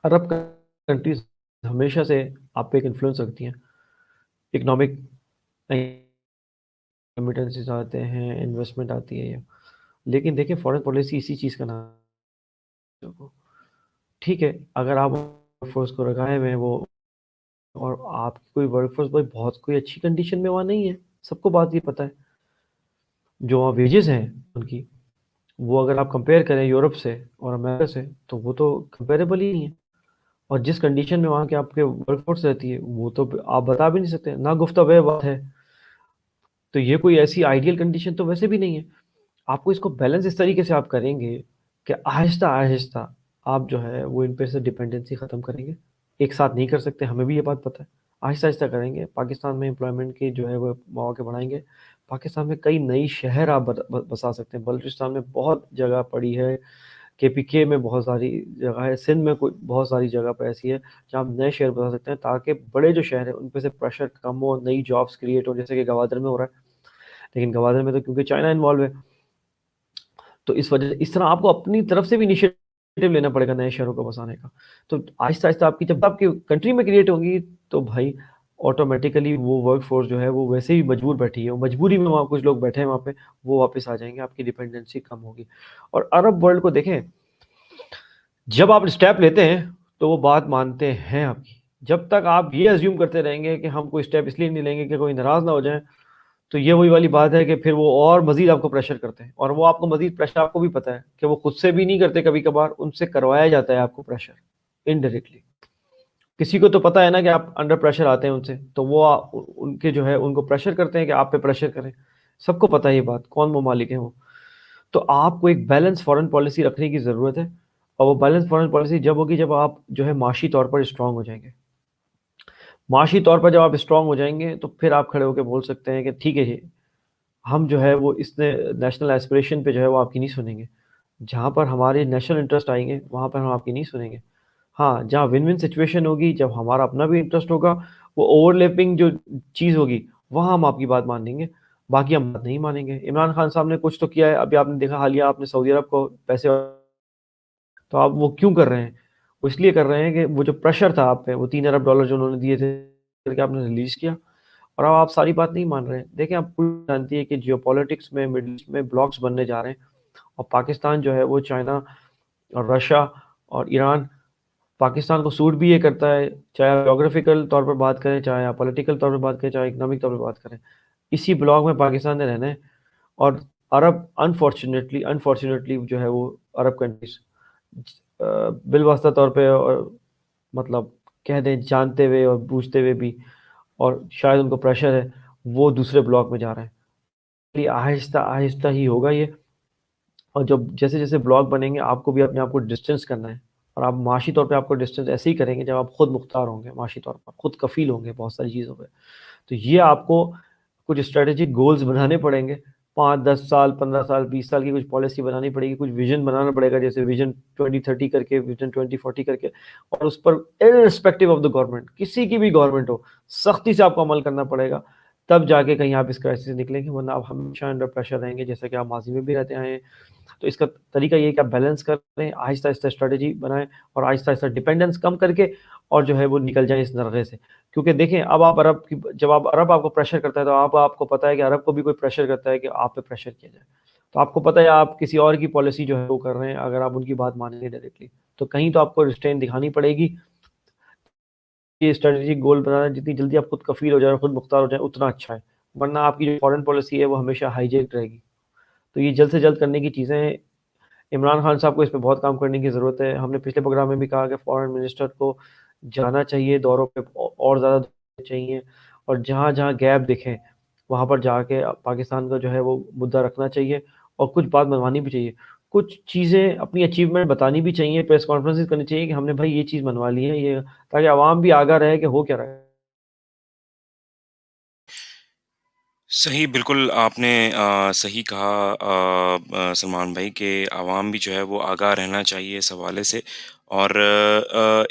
عرب کنٹریز ہمیشہ سے آپ پہ ایک انفلوئنس رکھتی ہیں. اکنامک ریمیٹنسز آتے ہیں, انویسٹمنٹ آتی ہے, لیکن دیکھیں فارن پالیسی اسی چیز کا نام. ٹھیک ہے اگر آپ فورس کو رکھائے میں وہ اور آپ کی کوئی ورک فورس بھائی بہت کوئی اچھی کنڈیشن میں وہاں نہیں ہے، سب کو بات یہ پتہ ہے. جو وہاں ویجز ہیں ان کی، وہ اگر آپ کمپیئر کریں یورپ سے اور امریکہ سے تو وہ تو کمپیریبل ہی نہیں ہے. اور جس کنڈیشن میں وہاں کے آپ کے ورک فورس رہتی ہے وہ تو آپ بتا بھی نہیں سکتے، نہ گفتگو بات ہے. تو یہ کوئی ایسی آئیڈیل کنڈیشن تو ویسے بھی نہیں ہے. آپ کو اس کو بیلنس اس طریقے سے آپ کریں گے کہ آہستہ آہستہ آپ جو ہے وہ ان پہ سے ڈپینڈنسی ختم کریں گے. ایک ساتھ نہیں کر سکتے، ہمیں بھی یہ بات پتہ ہے. آہستہ آہستہ کریں گے. پاکستان میں امپلائمنٹ کی جو ہے وہ مواقع بڑھائیں گے. پاکستان میں کئی نئی شہر آپ بسا سکتے ہیں. بلوچستان میں بہت جگہ پڑی ہے، KPK میں بہت ساری جگہ ہے، سندھ میں کوئی بہت ساری جگہ پہ ایسی ہے جہاں آپ نئے شہر بتا سکتے ہیں، تاکہ بڑے جو شہر ہیں ان پہ سے پریشر کم ہو، نئی جابس کریٹ ہو، جیسے کہ گوادر میں ہو رہا ہے. لیکن گوادر میں تو کیونکہ چائنا انوالو ہے، تو اس وجہ سے اس طرح آپ کو اپنی طرف سے بھی انیشیٹو لینا پڑے گا نئے شہروں کو بسانے کا. تو آہستہ آہستہ آپ کی جب آپ کی کنٹری میں کریٹ ہوگی تو بھائی آٹومیٹیکلی وہ ورک فورس جو ہے وہ ویسے ہی مجبور بیٹھی ہے، مجبوری میں وہاں کچھ لوگ بیٹھے ہیں وہاں پہ، وہ واپس آ جائیں گے، آپ کی ڈیپینڈنسی کم ہوگی. اور عرب ورلڈ کو دیکھیں، جب آپ اسٹیپ لیتے ہیں تو وہ بات مانتے ہیں آپ کی. جب تک آپ یہ ازیوم کرتے رہیں گے کہ ہم کوئی اسٹیپ اس لیے نہیں لیں گے کہ کوئی ناراض نہ ہو جائیں، تو یہ وہی والی بات ہے کہ پھر وہ اور مزید آپ کو پریشر کرتے ہیں. اور وہ آپ کو مزید پریشر، آپ کو بھی پتہ ہے کہ وہ خود سے بھی نہیں کرتے، کبھی کبھار ان سے کروایا جاتا ہے آپ کو پریشر انڈائریکٹلی. کسی کو تو پتہ ہے نا کہ آپ انڈر پریشر آتے ہیں ان سے، تو وہ ان کے جو ہے ان کو پریشر کرتے ہیں کہ آپ پہ پریشر کریں. سب کو پتہ ہے یہ بات، کون ممالک ہیں وہ. تو آپ کو ایک بیلنس فارن پالیسی رکھنے کی ضرورت ہے. اور وہ بیلنس فارن پالیسی جب ہوگی جب آپ جو ہے معاشی طور پر اسٹرانگ ہو جائیں گے. معاشی طور پر جب آپ اسٹرانگ ہو جائیں گے تو پھر آپ کھڑے ہو کے بول سکتے ہیں کہ ٹھیک ہے جی، ہم جو ہے وہ اس نے نیشنل ایسپریشن پہ جو ہے وہ آپ کی نہیں سنیں گے. جہاں پر ہمارے نیشنل انٹرسٹ آئیں گے وہاں پر ہم آپ کی نہیں سنیں گے. ہاں، جہاں ون ون سچویشن ہوگی، جب ہمارا اپنا بھی انٹرسٹ ہوگا، وہ اوور لیپنگ جو چیز ہوگی وہاں ہم آپ کی بات مان لیں گے، باقی ہم بات نہیں مانیں گے. عمران خان صاحب نے کچھ تو کیا ہے، ابھی آپ نے دیکھا حالیہ آپ نے سعودی عرب کو پیسے، تو آپ وہ کیوں کر رہے ہیں؟ وہ اس لیے کر رہے ہیں کہ وہ جو پریشر تھا آپ پہ، وہ $3 ارب جو انہوں نے دیے تھے کہ آپ نے ریلیز کیا، اور اب آپ ساری بات نہیں مان رہے ہیں. دیکھیں، آپ پوری جانتی ہے کہ جیو پالیٹکس میں مڈل ایسٹ میں بلاکس بننے جا رہے ہیں، اور پاکستان جو ہے وہ چائنا اور رشیا اور ایران، پاکستان کو سوٹ بھی یہ کرتا ہے، چاہے آپ جغرافیکل طور پر بات کریں، چاہے آپ پولیٹیکل طور پر بات کریں، چاہے اکنامک طور پر بات کریں. اسی بلاک میں پاکستان نے رہنا ہے. اور عرب انفارچونیٹلی جو ہے وہ عرب کنٹریز بالواسطہ طور پہ، اور مطلب کہہ دیں جانتے ہوئے اور بوجھتے ہوئے بھی، اور شاید ان کو پریشر ہے، وہ دوسرے بلاک میں جا رہے ہیں. یہ آہستہ آہستہ ہی ہوگا یہ. اور جب جیسے جیسے بلاک بنیں گے آپ کو بھی اپنے آپ کو ڈسٹینس کرنا ہے. اور آپ معاشی طور پہ آپ کو ڈسٹینس ایسے ہی کریں گے جب آپ خود مختار ہوں گے، معاشی طور پر خود کفیل ہوں گے بہت ساری چیزوں پہ. تو یہ آپ کو کچھ اسٹریٹجک گولز بنانے پڑیں گے. 5 10 سال 15 سال 20 سال کی کچھ پالیسی بنانی پڑے گی، کچھ ویژن بنانا پڑے گا، جیسے ویژن 2030 کر کے، ویژن 2040 کر کے. اور اس پر ارسپیکٹو آف دا گورنمنٹ، کسی کی بھی گورنمنٹ ہو، سختی سے آپ کو عمل کرنا پڑے گا. تب جا کے کہیں آپ اس کرائسس سے نکلیں گے، ورنہ آپ ہمیشہ انڈر پریشر رہیں گے، جیسا کہ آپ ماضی میں بھی رہتے آئے ہیں. تو اس کا طریقہ یہ ہے کہ آپ بیلنس کریں، آہستہ آہستہ اسٹریٹجی بنائیں، اور آہستہ آہستہ ڈیپینڈنس کم کر کے، اور جو ہے وہ نکل جائیں اس نرغے سے. کیونکہ دیکھیں، اب آپ عرب کی، جب عرب آپ کو پریشر کرتا ہے تو آپ کو پتہ ہے کہ عرب کو بھی کوئی پریشر کرتا ہے کہ آپ پہ پریشر کیا جائے. تو آپ کو پتہ ہے آپ کسی اور کی پالیسی جو ہے وہ کر رہے ہیں، اگر آپ ان کی بات مانیں گے ڈائریکٹلی تو کہیں تو آپ کو ریسٹرین دکھانی پڑے گی. یہ اسٹریٹجک گول بنانا، جتنی جلدی آپ خود کفیل ہو جائیں، خود مختار ہو جائیں، اتنا اچھا ہے. ورنہ آپ کی جو فارن پالیسی ہے وہ ہمیشہ ہائی جیک رہے گی. تو یہ جلد سے جلد کرنے کی چیزیں ہیں. عمران خان صاحب کو اس پہ بہت کام کرنے کی ضرورت ہے. ہم نے پچھلے پروگرام میں بھی کہا کہ فارن منسٹر کو جانا چاہیے دوروں پہ، اور زیادہ چاہیے، اور جہاں جہاں گیپ دکھیں وہاں پر جا کے پاکستان کا جو ہے وہ مدعا رکھنا چاہیے، اور کچھ بات منوانی بھی چاہیے. کچھ چیزیں اپنی اچیومنٹ بتانی بھی چاہیے، پریس کانفرنس کرنی چاہیے کہ ہم نے بھائی یہ چیز منوا لی ہے، یہ، تاکہ عوام بھی آگاہ رہے کہ ہو کیا رہا ہے.
صحیح، بالکل آپ نے صحیح کہا سلمان بھائی، کہ عوام بھی جو ہے وہ آگاہ رہنا چاہیے اس حوالے سے. اور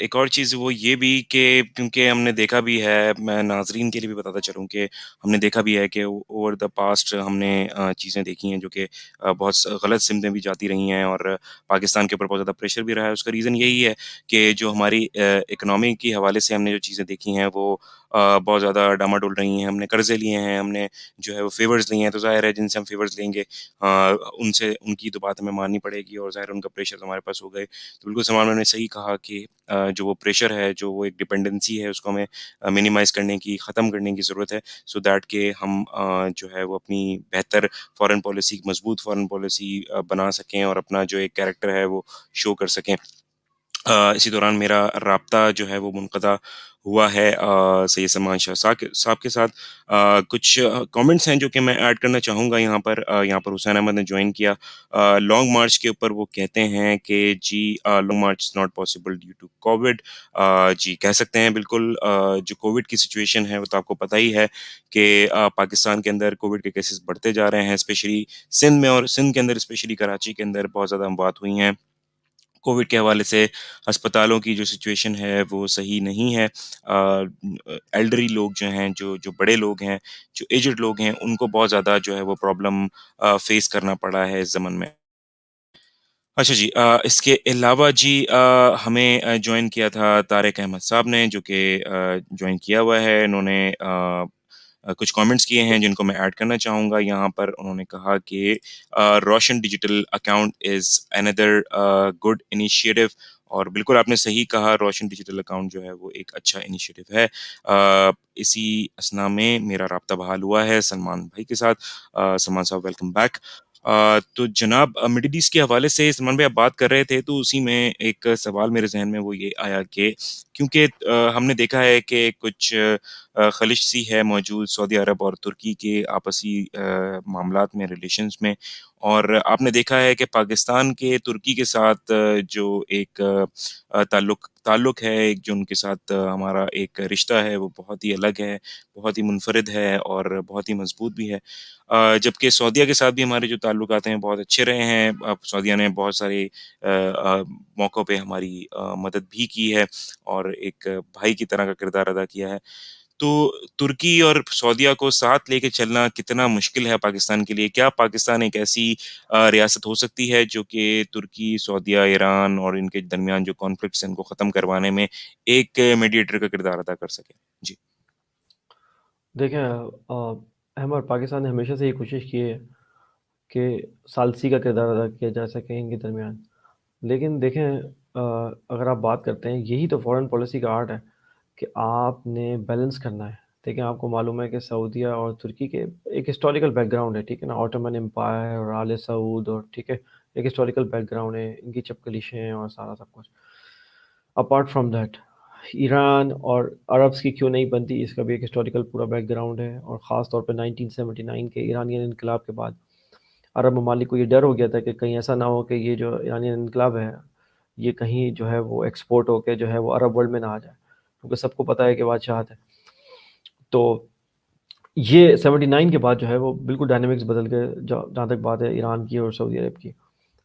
ایک اور چیز وہ یہ بھی کہ کیونکہ ہم نے دیکھا بھی ہے، میں ناظرین کے لیے بھی بتاتا چلوں کہ ہم نے دیکھا بھی ہے کہ اوور دا پاسٹ ہم نے چیزیں دیکھی ہیں جو کہ بہت غلط سمتیں بھی جاتی رہی ہیں، اور پاکستان کے اوپر بہت زیادہ پریشر بھی رہا ہے. اس کا ریزن یہی ہے کہ جو ہماری اکنامی کے حوالے سے ہم نے جو چیزیں دیکھی ہیں وہ بہت زیادہ ڈاماڈول رہی ہیں. ہم نے قرضے لیے ہیں, ہم نے جو ہے وہ فیورز لیے ہیں, تو ظاہر ہے جن سے ہم فیورز لیں گے ان کی تو بات ہمیں ماننی پڑے گی, اور ظاہر ان کا پریشر ہمارے پاس ہو گئے. تو بالکل سلمان نے صحیح کہا کہ جو وہ پریشر ہے, جو وہ ایک ڈپینڈنسی ہے, اس کو ہمیں منیمائز کرنے کی, ختم کرنے کی ضرورت ہے, سو دیٹ کہ ہم جو ہے وہ اپنی بہتر فارن پالیسی, مضبوط فارن پالیسی بنا سکیں اور اپنا جو ایک کیریکٹر ہے وہ شو کر سکیں. اسی دوران میرا رابطہ جو ہے وہ منقطع ہوا ہے سید سلمان شاہ صاحب کے ساتھ. کچھ کامنٹس ہیں جو کہ میں ایڈ کرنا چاہوں گا یہاں پر. حسین احمد نے جوائن کیا. لانگ مارچ کے اوپر وہ کہتے ہیں کہ جی long march is not possible due to covid. جی کہہ سکتے ہیں بالکل. جو کووڈ کی سچویشن ہے وہ تو آپ کو پتہ ہی ہے کہ پاکستان کے اندر کووڈ کے کیسز بڑھتے جا رہے ہیں, اسپیشلی سندھ میں, اور سندھ کے اندر اسپیشلی کراچی کے اندر بہت زیادہ اموات ہوئی ہیں کووڈ کے حوالے سے. ہسپتالوں کی جو سچویشن ہے وہ صحیح نہیں ہے. ایلڈری لوگ جو ہیں, جو بڑے لوگ ہیں, جو ایجڈ لوگ ہیں, ان کو بہت زیادہ جو ہے وہ پرابلم فیس کرنا پڑا ہے اس زمن میں. اچھا جی, اس کے علاوہ جی ہمیں جوائن کیا تھا طارق احمد صاحب نے, جو کہ جوائن کیا ہوا ہے. انہوں نے کچھ کامنٹس کیے ہیں جن کو میں ایڈ کرنا چاہوں گا یہاں پر. انہوں نے کہا کہ روشن digital account is another good initiative, اور بالکل آپ نے صحیح کہا, روشن ڈیجیٹل اکاؤنٹ جو ہے وہ ایک اچھا انیشیٹو ہے. اسی اسنا میں میرا رابطہ بحال ہوا ہے سلمان بھائی کے ساتھ. سلمان صاحب ویلکم بیک. تو جناب مڈل ایسٹ کے حوالے سے سلمان بھائی آپ بات کر رہے تھے, تو اسی میں ایک سوال میرے ذہن میں وہ یہ آیا کہ کیونکہ ہم نے دیکھا ہے کہ کچھ خلش سی ہے موجود سعودی عرب اور ترکی کے آپسی معاملات میں, ریلیشنز میں, اور آپ نے دیکھا ہے کہ پاکستان کے ترکی کے ساتھ جو ایک تعلق ہے, ایک جو ان کے ساتھ ہمارا ایک رشتہ ہے وہ بہت ہی الگ ہے, بہت ہی منفرد ہے اور بہت ہی مضبوط بھی ہے. جبکہ سعودیہ کے ساتھ بھی ہمارے جو تعلقات ہیں بہت اچھے رہے ہیں. سعودیہ نے بہت سارے موقعوں پہ ہماری مدد بھی کی ہے اور ایک بھائی کی طرح کا کردار ادا کیا ہے. تو ترکی اور سعودیہ کو ساتھ لے کے چلنا کتنا مشکل ہے پاکستان کے لیے؟ کیا پاکستان ایک ایسی ریاست ہو سکتی ہے جو کہ ترکی, سعودیہ, ایران اور ان کے درمیان جو کانفلکٹس ہیں ان کو ختم کروانے میں ایک میڈیٹر کا کردار ادا کر سکے؟ جی
دیکھیں احمد, پاکستان نے ہمیشہ سے یہ کوشش کی ہے کہ ثالثی کا کردار ادا کیا جا سکے ان کے درمیان. لیکن دیکھیں اگر آپ بات کرتے ہیں, یہی تو فورن پالیسی کا آرٹ ہے کہ آپ نے بیلنس کرنا ہے. دیکھیں آپ کو معلوم ہے کہ سعودیہ اور ترکی کے ایک ہسٹوریکل بیک گراؤنڈ ہے, ٹھیک ہے نا, آٹومن امپائر اور آل سعود, اور ٹھیک ہے ایک ہسٹوریکل بیک گراؤنڈ ہے, ان کی چپکلیشیں اور سارا سب کچھ. اپارٹ فرام دیٹ ایران اور عربس کی کیوں نہیں بنتی, اس کا بھی ایک ہسٹوریکل پورا بیک گراؤنڈ ہے. اور خاص طور پہ 1979 کے ایرانین انقلاب کے بعد عرب ممالک کو یہ ڈر ہو گیا تھا کہ کہیں ایسا نہ ہو کہ یہ جو ایرانین انقلاب ہے یہ کہیں جو ہے وہ ایکسپورٹ ہو کے جو ہے وہ عرب ورلڈ میں نہ آ جائے, کیونکہ سب کو پتہ ہے کہ بادشاہت ہے. تو یہ 79 کے بعد جو ہے وہ بالکل ڈائنامکس بدل گئے جہاں تک بات ہے ایران کی اور سعودی عرب کی.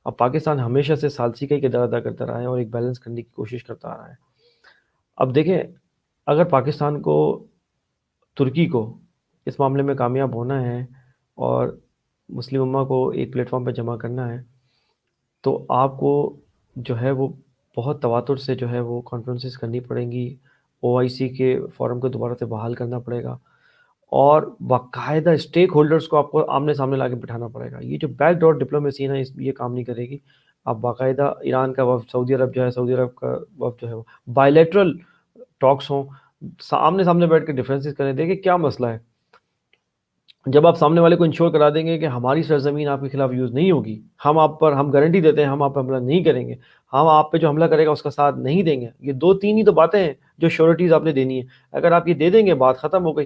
اب پاکستان ہمیشہ سے ثالثی کا ہی کردار ادا کرتا رہا ہے اور ایک بیلنس کرنے کی کوشش کرتا آ رہا ہے. اب دیکھیں اگر پاکستان کو ترکی کو اس معاملے میں کامیاب ہونا ہے اور مسلم امہ کو ایک پلیٹ فارم پہ جمع کرنا ہے, تو آپ کو جو ہے وہ بہت تواتر سے جو ہے وہ کانفرنسز کرنی پڑیں گی, OIC کے فورم کو دوبارہ سے بحال کرنا پڑے گا, اور باقاعدہ اسٹیک ہولڈرز کو آپ کو آمنے سامنے لا کے بٹھانا پڑے گا. یہ جو بیک ڈور ڈپلومیسی ہے نا, یہ کام نہیں کرے گی. آپ باقاعدہ ایران کا وفد, سعودی عرب جو ہے, سعودی عرب کا وفد جو ہے وہ بائیلیٹرل ٹاکس ہوں, آمنے سامنے بیٹھ کے ڈیفرنسز کریں. دیکھیں کیا مسئلہ ہے, جب آپ سامنے والے کو انشور کرا دیں گے کہ ہماری سرزمین آپ کے خلاف یوز نہیں ہوگی, ہم گارنٹی دیتے ہیں ہم آپ پہ حملہ نہیں کریں گے, ہم آپ پہ جو حملہ کرے گا اس کا ساتھ نہیں دیں گے. یہ 2-3 ہی تو باتیں ہیں جو شیورٹیز آپ نے دینی ہے. اگر آپ یہ دے دیں گے بات ختم ہو گئی.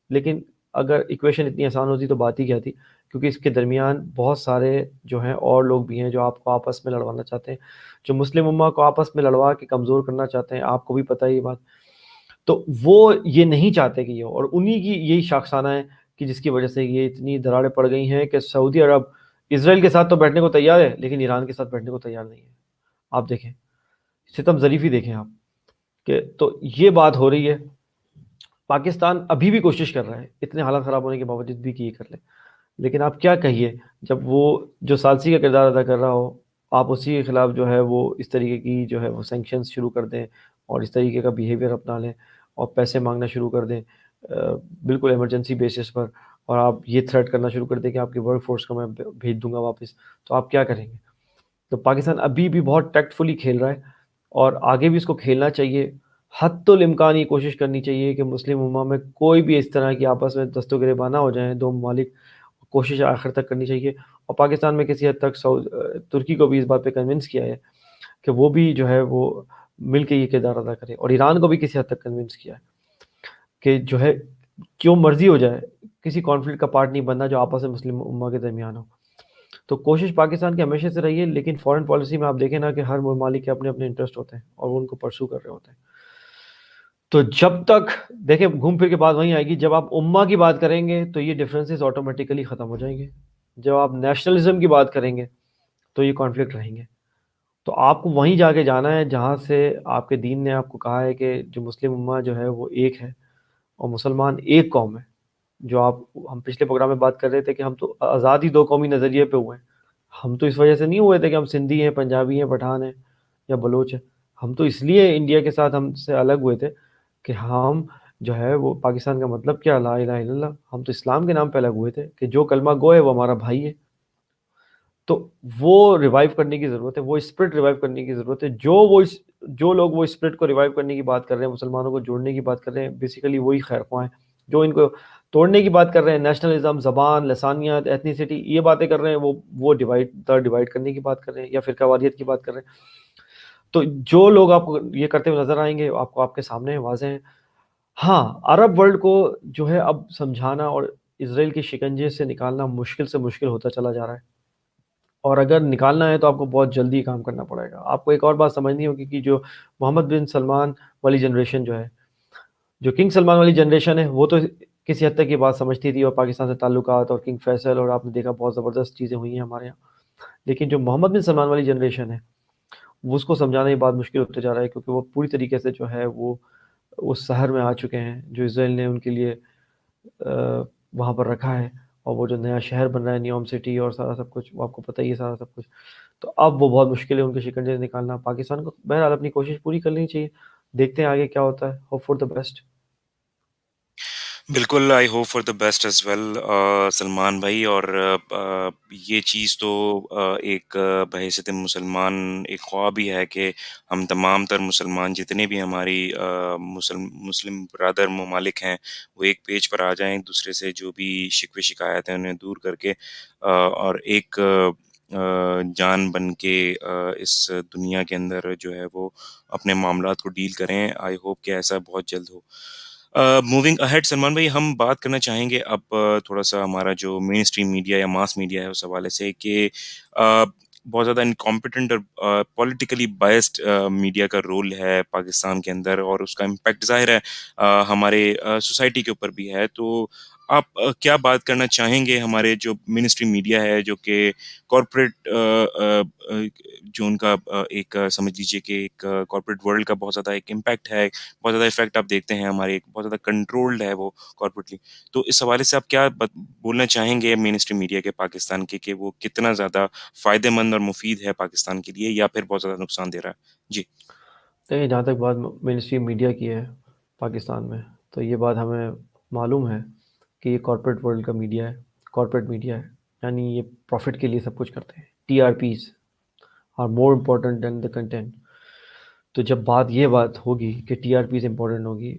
لیکن اگر ایکویشن اتنی آسان ہوتی تو بات ہی کیا تھی, کیونکہ اس کے درمیان بہت سارے جو ہیں اور لوگ بھی ہیں جو آپ کو آپس میں لڑوانا چاہتے ہیں, جو مسلم امہ کو آپس میں لڑوا کے کمزور کرنا چاہتے ہیں. آپ کو بھی پتہ ہے یہ بات, تو وہ یہ نہیں چاہتے کہ یہ ہو, اور انہی کی یہی شاخسانہ ہے کہ جس کی وجہ سے یہ اتنی دراڑیں پڑ گئی ہیں کہ سعودی عرب اسرائیل کے ساتھ تو بیٹھنے کو تیار ہے لیکن ایران کے ساتھ بیٹھنے کو تیار نہیں ہے. آپ دیکھیں ستم ظریفی دیکھیں آپ کہ, تو یہ بات ہو رہی ہے. پاکستان ابھی بھی کوشش کر رہا ہے اتنے حالات خراب ہونے کے باوجود بھی کہ یہ کر لے, لیکن آپ کیا کہیے جب وہ جو ثالثی کا کردار ادا کر رہا ہو, آپ اسی کے خلاف جو ہے وہ اس طریقے کی جو ہے وہ سینکشنز شروع کر دیں اور اس طریقے کا بیہیویئر اپنا لیں, اور پیسے مانگنا شروع کر دیں بالکل ایمرجنسی بیسس پر، اور آپ یہ تھریٹ کرنا شروع کر دیں کہ آپ کی ورک فورس کو میں بھیج دوں گا واپس، تو آپ کیا کریں گے؟ تو پاکستان ابھی بھی بہت ٹیکٹفلی کھیل رہا ہے، اور آگے بھی اس کو کھیلنا چاہیے. حتی الامکان یہ کوشش کرنی چاہیے کہ مسلم امہ میں کوئی بھی اس طرح کی آپس میں دست و گریباں نہ ہو جائیں دو ممالک. کوشش آخر تک کرنی چاہیے، اور پاکستان میں کسی حد تک ترکی کو بھی اس بات پہ کنونس کیا ہے کہ وہ بھی جو ہے وہ مل کے یہ کردار ادا کرے، اور ایران کو بھی کسی حد تک کنونس کیا ہے کہ جو ہے جو مرضی ہو جائے کسی کانفلکٹ کا پارٹ نہیں بننا جو آپس میں مسلم امہ کے درمیان ہو. تو کوشش پاکستان کی ہمیشہ سے رہی ہے، لیکن فارن پالیسی میں آپ دیکھیں نا کہ ہر ممالک کے اپنے اپنے انٹرسٹ ہوتے ہیں اور وہ ان کو پرسو کر رہے ہوتے ہیں. تو جب تک دیکھیں گھوم پھر کے بعد وہیں آئے گی، جب آپ امہ کی بات کریں گے تو یہ ڈفرینسز آٹومیٹیکلی ختم ہو جائیں گے. جب آپ نیشنلزم کی بات کریں گے تو یہ کانفلکٹ رہیں گے. تو آپ کو وہیں جا کے جانا ہے جہاں سے آپ کے دین نے آپ کو کہا ہے کہ جو مسلم امہ جو ہے وہ ایک ہے اور مسلمان ایک قوم ہے. جو ہم پچھلے پروگرام میں بات کر رہے تھے کہ ہم تو آزاد ہی دو قومی نظریے پہ ہوئے ہیں. ہم تو اس وجہ سے نہیں ہوئے تھے کہ ہم سندھی ہیں، پنجابی ہیں، پٹھان ہیں یا بلوچ ہیں. ہم تو اس لیے انڈیا کے ساتھ ہم سے الگ ہوئے تھے کہ ہم جو ہے وہ پاکستان کا مطلب کیا، لا الہ الا اللہ. ہم تو اسلام کے نام پہ الگ ہوئے تھے کہ جو کلمہ گو ہے وہ ہمارا بھائی ہے. تو وہ ریوائیو کرنے کی ضرورت ہے، وہ اسپرٹ ریوائیو کرنے کی ضرورت ہے. جو لوگ وہ اسپرٹ کو ریوائیو کرنے کی بات کر رہے ہیں، مسلمانوں کو جوڑنے کی بات کر رہے ہیں، بیسیکلی وہی خیر خواہ ہیں. جو ان کو توڑنے کی بات کر رہے ہیں، نیشنلزم، زبان، لسانیت، ایتھنیسٹی، یہ باتیں کر رہے ہیں، وہ ڈیوائڈ کرنے کی بات کر رہے ہیں یا فرقہ واریت کی بات کر رہے ہیں. تو جو لوگ آپ کو یہ کرتے ہوئے نظر آئیں گے آپ کو آپ کے سامنے ہیں، واضح ہیں. ہاں، عرب ورلڈ کو جو ہے اب سمجھانا اور اسرائیل کے شکنجے سے نکالنا مشکل سے مشکل ہوتا چلا جا رہا ہے، اور اگر نکالنا ہے تو آپ کو بہت جلدی کام کرنا پڑے گا. آپ کو ایک اور بات سمجھنی ہوگی کہ جو محمد بن سلمان والی جنریشن جو ہے، جو کنگ سلمان والی جنریشن ہے، وہ تو کسی حد تک یہ بات سمجھتی تھی اور پاکستان سے تعلقات اور کنگ فیصل، اور آپ نے دیکھا بہت زبردست چیزیں ہوئی ہیں ہمارے یہاں. لیکن جو محمد بن سلمان والی جنریشن ہے وہ اس کو سمجھانا یہ بات مشکل ہوتے جا رہا ہے، کیونکہ وہ پوری طریقے سے جو ہے وہ اس شہر میں آ چکے ہیں جو اسرائیل نے ان کے لیے وہاں پر رکھا ہے. اور وہ جو نیا شہر بن رہا ہے، نیوم سٹی، اور سارا سب کچھ وہ آپ کو پتہ ہی ہے سارا سب کچھ. تو اب وہ بہت مشکل ہے ان کے شکنجے سے نکالنا. پاکستان کو بہرحال اپنی کوشش پوری کر لینی چاہیے. دیکھتے ہیں آگے کیا ہوتا ہے. Hope for the best.
بالکل، I hope for the best as well Salman بھائی. اور یہ چیز تو ایک بحیثیت مسلمان ایک خواب ہی ہے کہ ہم تمام تر مسلمان جتنے بھی ہماری مسلم برادر ممالک ہیں وہ ایک پیج پر آ جائیں، ایک دوسرے سے جو بھی شکوے شکایت ہیں انہیں دور کر کے اور ایک جان بن کے اس دنیا کے اندر جو ہے وہ اپنے معاملات کو ڈیل کریں. آئی ہوپ کہ ایسا بہت جلد ہو. موونگ اہیڈ سلمان بھائی، ہم بات کرنا چاہیں گے اب تھوڑا سا ہمارا جو مین اسٹریم میڈیا یا ماس میڈیا ہے اس حوالے سے کہ بہت زیادہ انکمپیٹنٹ اور پولیٹیکلی بائسڈ میڈیا کا رول ہے پاکستان کے اندر، اور اس کا امپیکٹ ظاہر ہے ہمارے سوسائٹی کے اوپر بھی ہے. تو آپ کیا بات کرنا چاہیں گے ہمارے جو منسٹری میڈیا ہے جو کہ کارپوریٹ جو ان کا ایک سمجھ لیجیے کہ ایک کارپوریٹ ورلڈ کا بہت زیادہ ایک امپیکٹ ہے، بہت زیادہ افیکٹ آپ دیکھتے ہیں ہمارے ایک بہت زیادہ کنٹرولڈ ہے وہ کارپوریٹلی. تو اس حوالے سے آپ کیا بولنا چاہیں گے منسٹری میڈیا کے پاکستان کے کہ وہ کتنا زیادہ فائدہ مند اور مفید ہے پاکستان کے لیے یا پھر بہت زیادہ نقصان دے رہا ہے؟ جی
دیکھیں، جہاں تک بات مین اسٹریم میڈیا کی ہے پاکستان میں، تو یہ بات ہمیں معلوم ہے کہ یہ کارپوریٹ ورلڈ کا میڈیا ہے، کارپوریٹ میڈیا ہے. یعنی یہ پروفٹ کے لیے سب کچھ کرتے ہیں. TRPs are more important than the content. تو جب بات ہوگی کہ ٹی آر پیز امپورٹنٹ ہوگی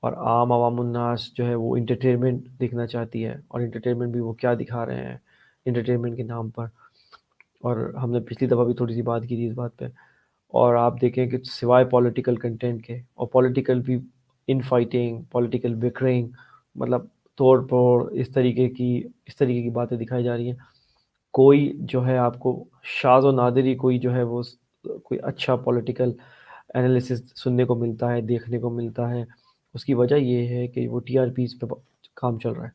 اور عام عوام الناس جو ہے وہ انٹرٹینمنٹ دیکھنا چاہتی ہے، اور انٹرٹینمنٹ بھی وہ کیا دکھا رہے ہیں انٹرٹینمنٹ کے نام پر. اور ہم نے پچھلی دفعہ بھی تھوڑی سی بات کی تھی اس بات پہ. اور آپ دیکھیں کہ سوائے پولیٹیکل کنٹینٹ کے، اور پولیٹیکل بھی ان فائٹنگ، پولیٹیکل بکرنگ، مطلب توڑ پھوڑ، اس طریقے کی باتیں دکھائی جا رہی ہیں. کوئی جو ہے آپ کو شاذ و نادر ہی کوئی جو ہے وہ کوئی اچھا پولیٹیکل انالیسس سننے کو ملتا ہے، دیکھنے کو ملتا ہے. اس کی وجہ یہ ہے کہ وہ ٹی آر پیز پہ کام چل رہا ہے.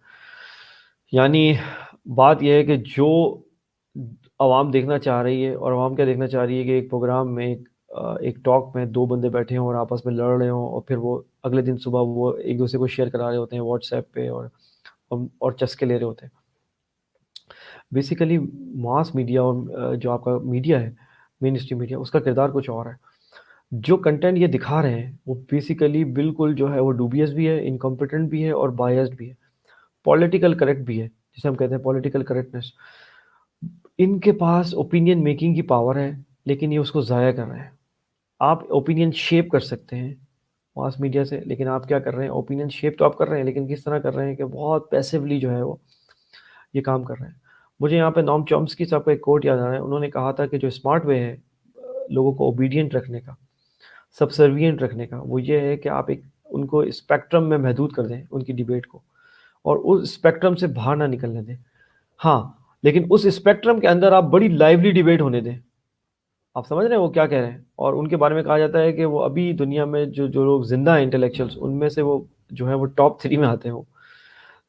یعنی بات یہ ہے کہ جو عوام دیکھنا چاہ رہی ہے، اور عوام کیا دیکھنا چاہ رہی ہے کہ ایک پروگرام میں ایک ٹاک میں دو بندے بیٹھے ہوں اور آپس میں لڑ رہے ہوں، اور پھر وہ اگلے دن صبح وہ ایک دوسرے کو شیئر کرا رہے ہوتے ہیں واٹس ایپ پہ، اور چسکے لے رہے ہوتے ہیں. بیسیکلی ماس میڈیا اور جو آپ کا میڈیا ہے مین اسٹریم میڈیا، اس کا کردار کچھ اور ہے. جو کنٹینٹ یہ دکھا رہے ہیں وہ بیسیکلی بالکل جو ہے وہ ڈوبیس بھی ہے, انکمپیٹنٹ بھی ہے اور بائسڈ بھی ہے, پولیٹیکل کریکٹ بھی ہے, جسے ہم کہتے ہیں پولیٹیکل کریکٹنس. ان کے پاس اوپینین میکنگ کی پاور ہے, لیکن یہ اس کو ضائع کر رہے ہیں. آپ اوپینین شیپ کر سکتے ہیں ماس میڈیا سے, لیکن آپ کیا کر رہے ہیں, اوپینین شیپ تو آپ کر رہے ہیں لیکن کس طرح کر رہے ہیں کہ بہت پیسیولی جو ہے وہ یہ کام کر رہے ہیں. مجھے یہاں پہ نام چومسکی صاحب کا ایک کوٹ یاد آ رہا ہے. انہوں نے کہا تھا کہ جو اسمارٹ وے ہے لوگوں کو اوبیڈینٹ رکھنے کا, سبسروینٹ رکھنے کا, وہ یہ ہے کہ آپ ایک ان کو اسپیکٹرم میں محدود کر دیں ان کی ڈیبیٹ کو, اور اس اسپیکٹرم سے باہر نہ نکلنے دیں. ہاں, لیکن اس اسپیکٹرم کے اندر آپ بڑی لائیولی ڈیبیٹ ہونے دیں. آپ سمجھ رہے ہیں وہ کیا کہہ رہے ہیں؟ اور ان کے بارے میں کہا جاتا ہے کہ وہ ابھی دنیا میں جو لوگ زندہ ہیں انٹلیکچوئلس, ان میں سے وہ جو ہے وہ ٹاپ 3 میں آتے ہیں.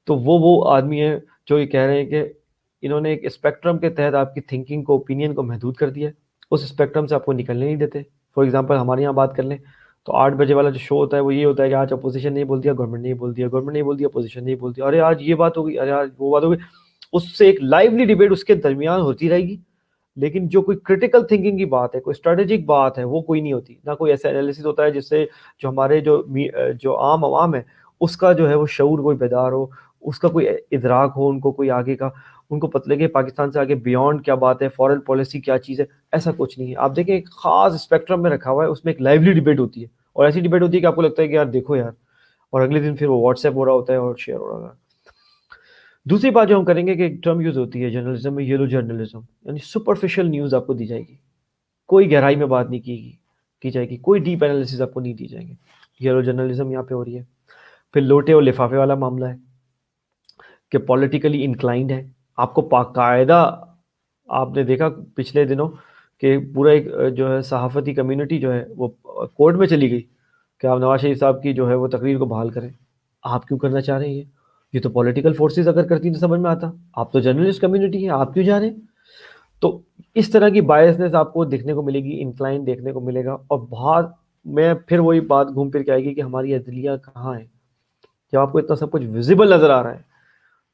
تو وہ آدمی ہے جو یہ کہہ رہے ہیں کہ انہوں نے ایک اسپیکٹرم کے تحت آپ کی تھنکنگ کو, اوپینین کو محدود کر دیا, اس اسپیکٹرم سے آپ کو نکلنے نہیں دیتے. فار ایگزامپل ہمارے یہاں بات کر لیں تو 8 بجے والا جو شو ہوتا ہے وہ یہ ہوتا ہے کہ آج اپوزیشن نہیں بول دیا, گورنمنٹ نہیں بول دیا, گورنمنٹ نہیں بول دیا, اپوزیشن نہیں بول دیا, ارے آج یہ بات ہو گئی, ارے آج وہ بات ہو گئی. اس سے ایک لائیولی ڈیبیٹ اس کے درمیان ہوتی رہے گی, لیکن جو کوئی کرٹیکل تھنکنگ کی بات ہے, کوئی اسٹریٹجک بات ہے, وہ کوئی نہیں ہوتی. نہ کوئی ایسا انالیسس ہوتا ہے جس سے جو ہمارے جو عام عوام ہے اس کا جو ہے وہ شعور کوئی بیدار ہو, اس کا کوئی ادراک ہو, ان کو کوئی آگے کا ان کو پتہ لگے پاکستان سے آگے بیونڈ کیا بات ہے, فورن پالیسی کیا چیز ہے. ایسا کچھ نہیں ہے. آپ دیکھیں ایک خاص اسپیکٹرم میں رکھا ہوا ہے, اس میں ایک لائیولی ڈیبیٹ ہوتی ہے, اور ایسی ڈیبیٹ ہوتی ہے کہ آپ کو لگتا ہے کہ یار دیکھو یار, اور اگلے دن پھر وہ واٹس ایپ ہو رہا ہوتا ہے اور شیئر ہو رہا ہے. دوسری بات جو ہم کریں گے کہ ایک ٹرم یوز ہوتی ہے جرنلزم میں, یلو جرنلزم, یعنی سپرفیشل نیوز آپ کو دی جائے گی, کوئی گہرائی میں بات نہیں کی جائے گی, کوئی ڈیپ انالیسس آپ کو نہیں دی جائیں گے. یلو جرنلزم یہاں پہ ہو رہی ہے. پھر لوٹے اور لفافے والا معاملہ ہے کہ پولیٹیکلی انکلائنڈ ہے. آپ کو باقاعدہ آپ نے دیکھا پچھلے دنوں کہ پورا ایک جو ہے صحافتی کمیونٹی جو ہے وہ کورٹ میں چلی گئی کہ آپ نواز شریف صاحب کی جو ہے وہ تقریر کو بحال کریں. آپ کیوں کرنا چاہ رہے ہیں یہ تو پولیٹیکل فورسز اگر کرتی تو سمجھ میں آتا, آپ تو جرنلسٹ کمیونٹی ہے, آپ کیوں جا رہے ہیں؟ تو اس طرح کی بائسنس آپ کو دیکھنے کو ملے گی, انکلائن دیکھنے کو ملے گا. اور بہت میں پھر وہی بات گھوم پھر کے آئے گی کہ ہماری عدلیہ کہاں ہے. جب آپ کو اتنا سب کچھ ویزیبل نظر آ رہا ہے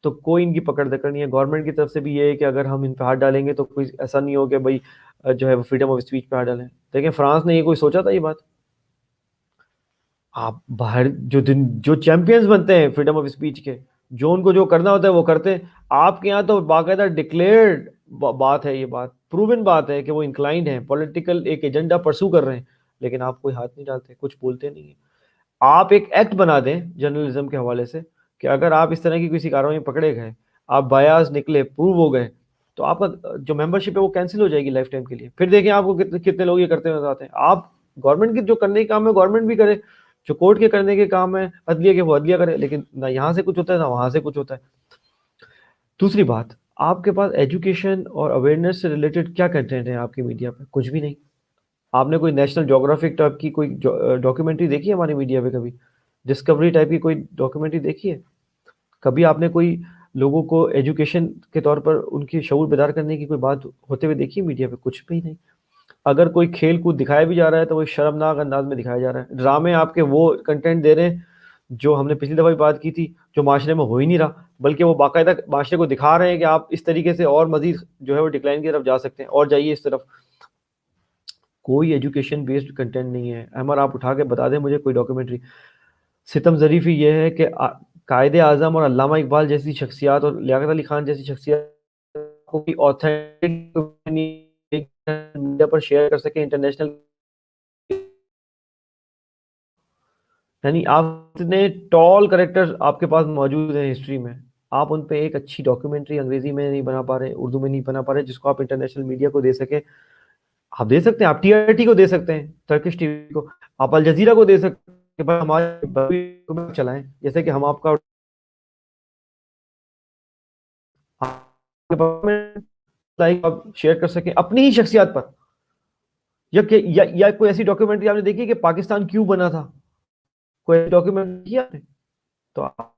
تو کوئی ان کی پکڑ دکڑ نہیں ہے. گورنمنٹ کی طرف سے بھی یہ ہے کہ اگر ہم ان پہ ہاتھ ڈالیں گے تو کوئی ایسا نہیں ہو کہ بھائی جو ہے وہ فریڈم آف اسپیچ پہ ہاتھ ڈالیں. دیکھیں فرانس نے یہ کوئی سوچا تھا یہ بات؟ آپ باہر جو چیمپئنز بنتے ہیں فریڈم آف اسپیچ کے, جو ان کو جو کرنا ہوتا ہے وہ کرتے ہیں. آپ کے یہاں تو باقاعدہ ڈکلیئرڈ بات ہے, یہ بات پروون بات ہے کہ وہ انکلائنڈ ہیں, پولیٹیکل ایک ایجنڈا پرسو کر رہے ہیں, لیکن آپ کوئی ہاتھ نہیں ڈالتے, کچھ بولتے نہیں ہیں. آپ ایک ایکٹ بنا دیں جرنلزم کے حوالے سے کہ اگر آپ اس طرح کی کسی کارروائی میں پکڑے گئے, آپ بایاز نکلے, پروو ہو گئے, تو آپ کا جو ممبرشپ ہے وہ کینسل ہو جائے گی لائف ٹائم کے لیے. پھر دیکھیں آپ کو کتنے لوگ یہ کرتے ہوئے آتے ہیں. آپ گورنمنٹ کے جو کرنے کے کام ہے گورنمنٹ بھی کرے, جو کورٹ کے کرنے کے کام ہے عدلیہ کے وہ عدلیہ کرے, لیکن نہ یہاں سے کچھ ہوتا ہے نہ وہاں سے کچھ ہوتا ہے. دوسری بات, آپ کے پاس ایجوکیشن اور اویئرنیس سے ریلیٹڈ کیا کنٹینٹ ہے آپ کی میڈیا پہ؟ کچھ بھی نہیں. آپ نے کوئی نیشنل جغرافک ٹائپ کی کوئی ڈاکیومنٹری دیکھی ہے ہماری میڈیا پہ؟ کبھی ڈسکوری ٹائپ کی کوئی ڈاکیومنٹری دیکھی ہے؟ کبھی آپ نے کوئی لوگوں کو ایجوکیشن کے طور پر ان کی شعور بیدار کرنے کی کوئی بات ہوتے ہوئے دیکھی میڈیا پہ؟ کچھ بھی نہیں. اگر کوئی کھیل کود دکھایا بھی جا رہا ہے تو وہ شرمناک انداز میں دکھایا جا رہا ہے. ڈرامے آپ کے وہ کنٹینٹ دے رہے ہیں جو ہم نے پچھلی دفعہ بھی بات کی تھی, جو معاشرے میں ہو ہی نہیں رہا, بلکہ وہ باقاعدہ معاشرے کو دکھا رہے ہیں کہ آپ اس طریقے سے اور مزید جو ہے وہ ڈکلائن کی طرف جا سکتے ہیں, اور جائیے اس طرف. کوئی ایجوکیشن بیسڈ کنٹینٹ نہیں ہے. احمد آپ اٹھا کے بتا دیں مجھے کوئی ڈاکیومنٹری. ستم ظریفی یہ ہے کہ قائد اعظم اور علامہ اقبال جیسی شخصیات اور لیاقت علی خان جیسی شخصیات کو آتھینٹک میڈیا پر شیئر کر سکیں انٹرنیشنل. یعنی آپ اتنے ٹال کریکٹر آپ کے پاس موجود ہیں ہسٹری میں, آپ ان پہ ایک اچھی ڈاکیومنٹری انگریزی میں نہیں بنا پا رہے, اردو میں نہیں بنا پا رہے, جس کو آپ انٹرنیشنل میڈیا کو دے سکیں. آپ دے سکتے ہیں, آپ ٹی آر ٹی کو دے سکتے ہیں, ترکش ٹی وی کو, آپ الجزیرہ کو دے سکتے ہیں کہ ہمارے چلائیں, جیسے کہ ہم آپ کا شیئر کر سکیں اپنی ہی شخصیات پر. یا کوئی ایسی ڈاکیومنٹری آپ نے دیکھی کہ پاکستان کیوں بنا تھا؟ کوئی ڈاکیومنٹ کیا آپ نے؟ تو آپ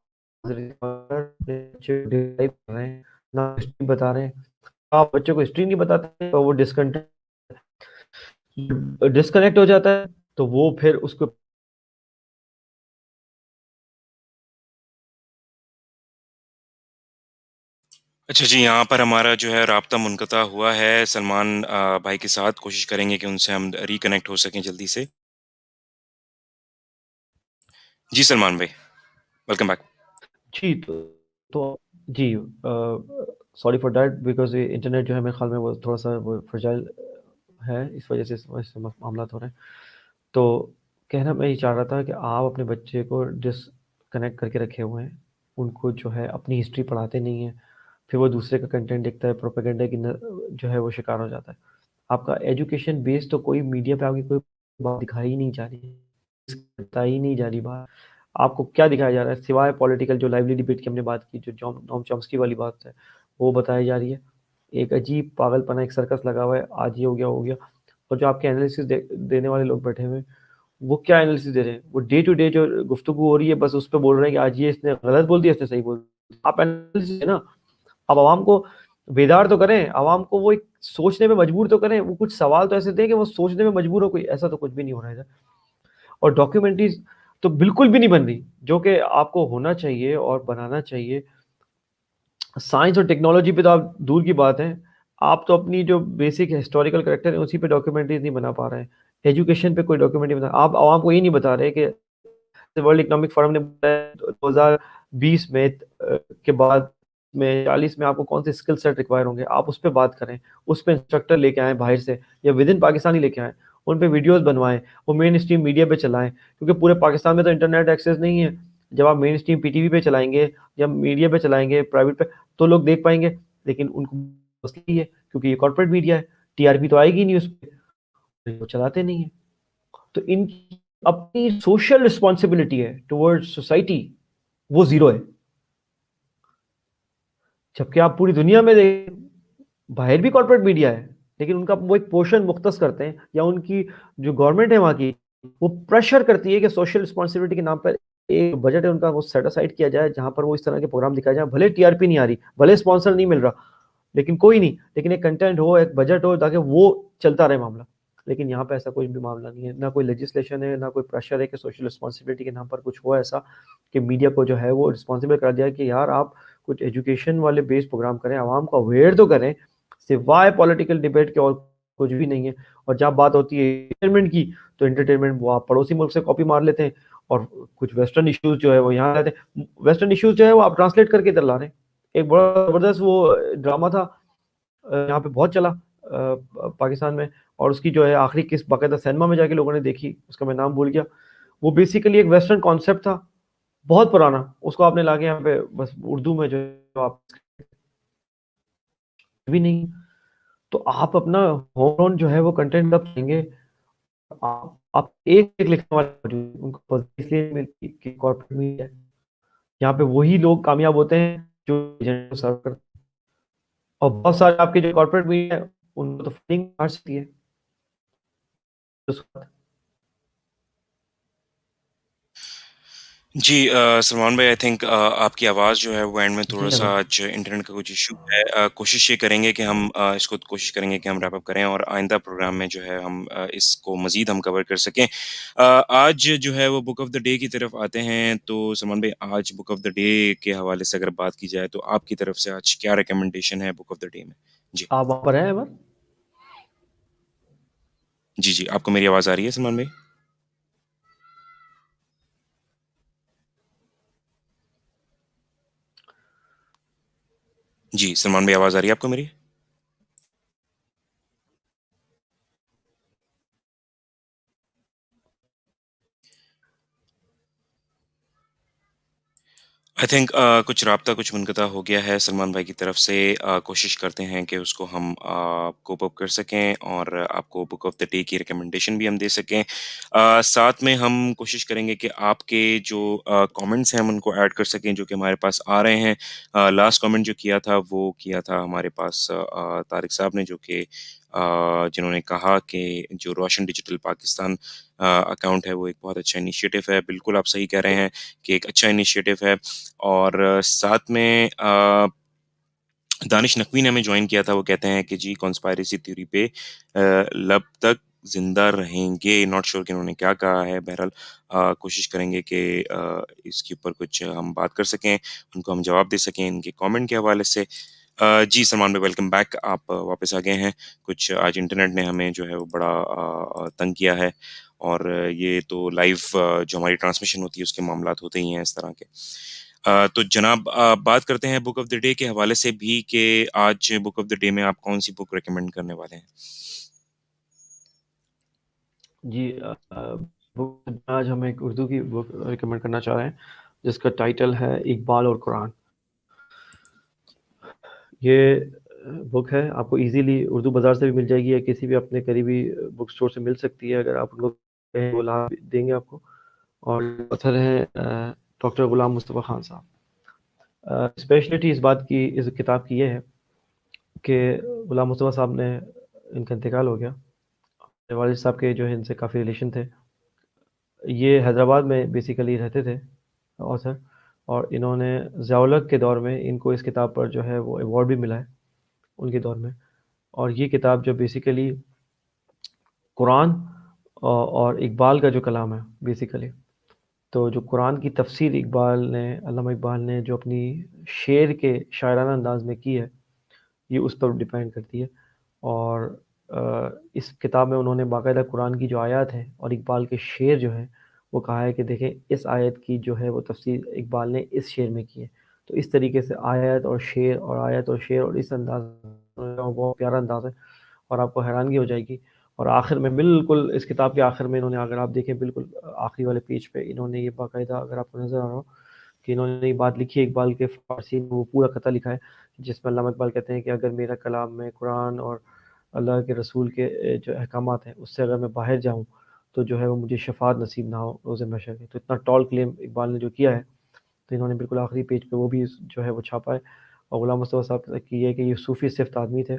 بتا رہے ہیں, آپ بچوں کو ہسٹری نہیں بتاتے تو وہ ڈسکنیکٹ ہو جاتا ہے, تو وہ پھر اس کو
اچھا جی، یہاں پر ہمارا جو ہے رابطہ منقطع ہوا ہے سلمان بھائی کے ساتھ، کوشش کریں گے کہ ان سے ہم ریکنیکٹ ہو سکیں جلدی سے۔ جی سلمان بھائی، ویلکم بیک۔
جی تو جی سوری فار دیٹ بیکاز یہ انٹرنیٹ جو ہے میرے خیال میں وہ تھوڑا سا وہ فرجائل ہے، اس وجہ سے معاملات ہو رہے ہیں۔ تو کہنا میں یہ چاہ رہا تھا کہ آپ اپنے بچے کو ڈسکنیکٹ کر کے رکھے ہوئے ہیں، ان کو جو ہے اپنی ہسٹری پڑھاتے نہیں ہیں، پھر وہ دوسرے کا کنٹینٹ دیکھتا ہے، پروپیگنڈا کی جو ہے وہ شکار ہو جاتا ہے۔ آپ کا ایجوکیشن بیس تو کوئی میڈیا پہ آپ کی کوئی بات دکھائی ہی نہیں جا رہی، بتائی نہیں جا رہی بات۔ آپ کو کیا دکھایا جا رہا ہے سوائے پولیٹیکل جو لائیولی ڈبیٹ کی ہم نے بات کی، جو نوم چامسکی والی بات ہے وہ بتائی جا رہی ہے۔ ایک عجیب پاگل پنا، ایک سرکس لگا ہوا ہے، آج یہ ہو گیا ہو گیا۔ اور جو آپ کے انالیسس دینے والے لوگ بیٹھے ہوئے ہیں، وہ کیا انالیسس دے رہے ہیں؟ وہ ڈے ٹو ڈے جو گفتگو ہو رہی ہے بس اس پہ بول رہے ہیں کہ آج یہ اس نے غلط بول دیا، اس نے صحیح بول دیا۔ آپ انالیسس دیں نا، آپ عوام کو بیدار تو کریں، عوام کو وہ ایک سوچنے میں مجبور تو کریں، وہ کچھ سوال تو ایسے دیں کہ وہ سوچنے میں مجبور ہو۔ کوئی ایسا تو کچھ بھی نہیں ہو رہا ہے ادھر۔ اور ڈاکیومنٹریز تو بالکل بھی نہیں بن رہی، جو کہ آپ کو ہونا چاہیے اور بنانا چاہیے۔ سائنس اور ٹیکنالوجی پہ تو آپ دور کی بات ہے، آپ تو اپنی جو بیسک ہسٹوریکل کریکٹر ہے اسی پہ ڈاکیومنٹریز نہیں بنا پا رہے ہیں۔ ایجوکیشن پہ کوئی ڈاکیومنٹری بنا، آپ عوام کو یہ نہیں بتا رہے کہ ورلڈ اکنامک فورم نے 2020 میں کے بعد میں 40 میں آپ کو کون سے اسکل سیٹ ریکوائر ہوں گے، آپ اس پہ بات کریں، اس پہ انسٹرکٹر لے کے آئیں باہر سے یا ود ان پاکستان ہی لے کے آئیں، ان پہ ویڈیوز بنوائیں، وہ مین اسٹریم میڈیا پہ چلائیں، کیونکہ پورے پاکستان میں تو انٹرنیٹ ایکسیس نہیں ہے۔ جب آپ مین اسٹریم پی ٹی وی پہ چلائیں گے یا میڈیا پہ چلائیں گے پرائیویٹ پہ تو لوگ دیکھ پائیں گے، لیکن ان کو مسئلہ ہے کیونکہ یہ کارپوریٹ میڈیا ہے، ٹی آر پی تو آئے گی نہیں اس پہ، وہ چلاتے نہیں ہیں۔ تو ان کی اپنی سوشل رسپانسبلٹی ہے ٹورڈ سوسائٹی، وہ زیرو ہے۔ جبکہ آپ پوری دنیا میں دیکھیں، باہر بھی کارپوریٹ میڈیا ہے، لیکن ان کا وہ ایک پورشن مختص کرتے ہیں، یا ان کی جو گورنمنٹ ہے وہاں کی وہ پریشر کرتی ہے کہ سوشل رسپانسبلٹی کے نام پر ایک بجٹ ہے ان کا وہ سیٹ اسائڈ کیا جائے جہاں پر وہ اس طرح کے پروگرام دکھائے جائیں، بھلے ٹی آر پی نہیں آ رہی، بھلے اسپانسر نہیں مل رہا، لیکن کوئی نہیں، لیکن ایک کنٹینٹ ہو، ایک بجٹ ہو تاکہ وہ چلتا رہے معاملہ۔ لیکن یہاں پہ ایسا کوئی بھی معاملہ نہیں ہے، نہ کوئی لیجسلیشن ہے، نہ کوئی پریشر ہے کہ سوشل رسپانسبلٹی کے نام پر کچھ ہو ایسا کہ میڈیا کو جو ہے وہ رسپانسبل کر دیا کہ یار آپ کچھ ایجوکیشن والے بیس پروگرام کریں، عوام کو اویئر تو کریں، سوائے پولیٹیکل ڈبیٹ کے اور کچھ بھی نہیں ہے۔ اور جب بات ہوتی ہے انٹرٹینمنٹ کی تو انٹرٹینمنٹ وہ آپ پڑوسی ملک سے کاپی مار لیتے ہیں، اور کچھ ویسٹرن ایشوز جو ہے وہ یہاں رہتے ہیں، ویسٹرن ایشوز جو ہے وہ آپ ٹرانسلیٹ کر کے ادھر لا رہے ہیں۔ ایک بڑا زبردست وہ ڈرامہ تھا یہاں پہ بہت چلا پاکستان میں، اور اس کی جو ہے آخری قسط باقاعدہ سینما میں جا کے لوگوں نے دیکھی، اس کا میں نام بھول گیا۔ وہ بیسیکلی ایک ویسٹرن کانسیپٹ تھا بہت پرانا، اس کو آپ نے لا کے یہاں پہ بس اردو میں جو آپ بھی نہیں۔ تو آپ اپنا ہوم گراؤنڈ جو ہے وہ کنٹینٹ کب دیں گے؟ آپ ایک لکھنے والے موجود ان کو اس لیے نہیں ملتی کہ کارپوریٹ میڈیا ہے، یہاں پہ وہی لوگ کامیاب ہوتے ہیں جو ایجنڈے کو سرو کرتے ہیں، اور بہت سارے آپ کے جو کارپوریٹ میڈیا ہے ان کو تو فنڈنگ آ سکتی ہے۔
جی سلمان بھائی، آئی تھنک آپ کی آواز جو ہے وہ اینڈ میں
جی
تھوڑا سا
جناب،
آج انٹرنیٹ کا کچھ ایشو ہے۔ کوشش یہ کریں گے کہ ہم اس کو کوشش کریں گے کہ ہم ریپ اپ کریں اور آئندہ پروگرام میں جو ہے ہم اس کو مزید ہم کور کر سکیں۔ آج جو ہے وہ بک آف دا ڈے کی طرف آتے ہیں، تو سلمان بھائی آج بک آف دا ڈے کے حوالے سے اگر بات کی جائے تو آپ کی طرف سے آج کیا ریکمنڈیشن ہے بک آف دا ڈے میں؟ جی
آپ وہاں پر ہیں احمد؟
جی جی، آپ کو میری آواز آ رہی ہے سلمان بھائی؟ جی سلمان بھائی، آواز آ رہی ہے آپ کو میری؟ آئی تھنک کچھ رابطہ کچھ منقطع ہو گیا ہے سلمان بھائی کی طرف سے۔ کوشش کرتے ہیں کہ اس کو ہم کوپ اپ کر سکیں اور آپ کو بک آف دا ڈے کی ریکمنڈیشن بھی ہم دے سکیں۔ ساتھ میں ہم کوشش کریں گے کہ آپ کے جو کامنٹس ہیں ہم ان کو ایڈ کر سکیں جو کہ ہمارے پاس آ رہے ہیں۔ لاسٹ کامنٹ جو کیا تھا وہ کیا تھا ہمارے پاس طارق صاحب نے، جو کہ جنہوں نے کہا کہ جو روشن ڈیجیٹل پاکستان اکاؤنٹ ہے وہ ایک بہت اچھا انیشیٹو ہے۔ بالکل آپ صحیح کہہ رہے ہیں کہ ایک اچھا انیشیٹو ہے۔ اور ساتھ میں دانش نقوی نے ہمیں جوائن کیا تھا، وہ کہتے ہیں کہ جی کانسپائریسی تھیوری پہ لب تک زندہ رہیں گے، ناٹ شیور کہ انہوں نے کیا کہا ہے، بہرحال کوشش کریں گے کہ اس کے اوپر کچھ ہم بات کر سکیں، ان کو ہم جواب دے سکیں ان کے کامنٹ کے حوالے سے۔ جی سلمان بھائی، ویلکم بیک. آپ واپس آ گئے ہیں. کچھ آج انٹرنیٹ نے ہمیں جو ہے وہ بڑا تنگ کیا ہے، اور یہ تو لائیو جو ہماری ٹرانسمیشن ہوتی ہے اس کے معاملات ہوتے ہی ہیں اس طرح کے. تو جناب بات کرتے ہیں بک آف دا ڈے کے حوالے سے بھی، کہ آج بک آف دا ڈے میں آپ کون سی بک ریکمینڈ کرنے والے ہیں؟
جی آج ہم ایک اردو کی بک ریکمینڈ کرنا چاہ رہے ہیں جس کا ٹائٹل ہے اقبال اور قرآن. یہ بک ہے، آپ کو ایزیلی اردو بازار سے بھی مل جائے گی یا کسی بھی اپنے قریبی بک سٹور سے مل سکتی ہے. اگر آپ ان کو کہیں وہ لا دیں گے آپ کو. اور author ہیں ڈاکٹر غلام مصطفیٰ خان صاحب. اسپیشلٹی اس بات کی، اس کتاب کی یہ ہے کہ غلام مصطفیٰ صاحب نے، ان کا انتقال ہو گیا. میرے والد صاحب کے جو ہے ان سے کافی ریلیشن تھے. یہ حیدرآباد میں بیسیکلی رہتے تھے author، اور انہوں نے ضیاء الحق کے دور میں ان کو اس کتاب پر جو ہے وہ ایوارڈ بھی ملا ہے ان کے دور میں. اور یہ کتاب جو بیسیکلی قرآن اور اقبال کا جو کلام ہے بیسیکلی، تو جو قرآن کی تفسیر اقبال نے، علامہ اقبال نے جو اپنی شعر کے شاعرانہ انداز میں کی ہے، یہ اس پر ڈیپینڈ کرتی ہے. اور اس کتاب میں انہوں نے باقاعدہ قرآن کی جو آیات ہیں اور اقبال کے شعر جو ہیں وہ کہا ہے کہ دیکھیں اس آیت کی جو ہے وہ تفسیر اقبال نے اس شعر میں کی ہے. تو اس طریقے سے آیت اور شعر اور آیت اور شعر اور اس انداز بہت پیارا انداز ہے، اور آپ کو حیرانگی ہو جائے گی. اور آخر میں بالکل اس کتاب کے آخر میں انہوں نے، اگر آپ دیکھیں بالکل آخری والے پیج پہ، انہوں نے یہ باقاعدہ، اگر آپ کو نظر آ رہا ہو کہ انہوں نے یہ بات لکھی ہے اقبال کے فارسی میں، وہ پورا خطہ لکھا ہے جس میں علامہ اقبال کہتے ہیں کہ اگر میرا کلام میں قرآن اور اللہ کے رسول کے جو احکامات ہیں اس سے اگر میں باہر جاؤں تو جو ہے وہ مجھے شفاعت نصیب نہ ہو روز محشر کے. تو اتنا ٹال کلیم اقبال نے جو کیا ہے، تو انہوں نے بالکل آخری پیج پہ وہ بھی جو ہے وہ چھاپا ہے. اور غلام مصطفیٰ صاحب کی ہے کہ یہ صوفی صفت آدمی تھے،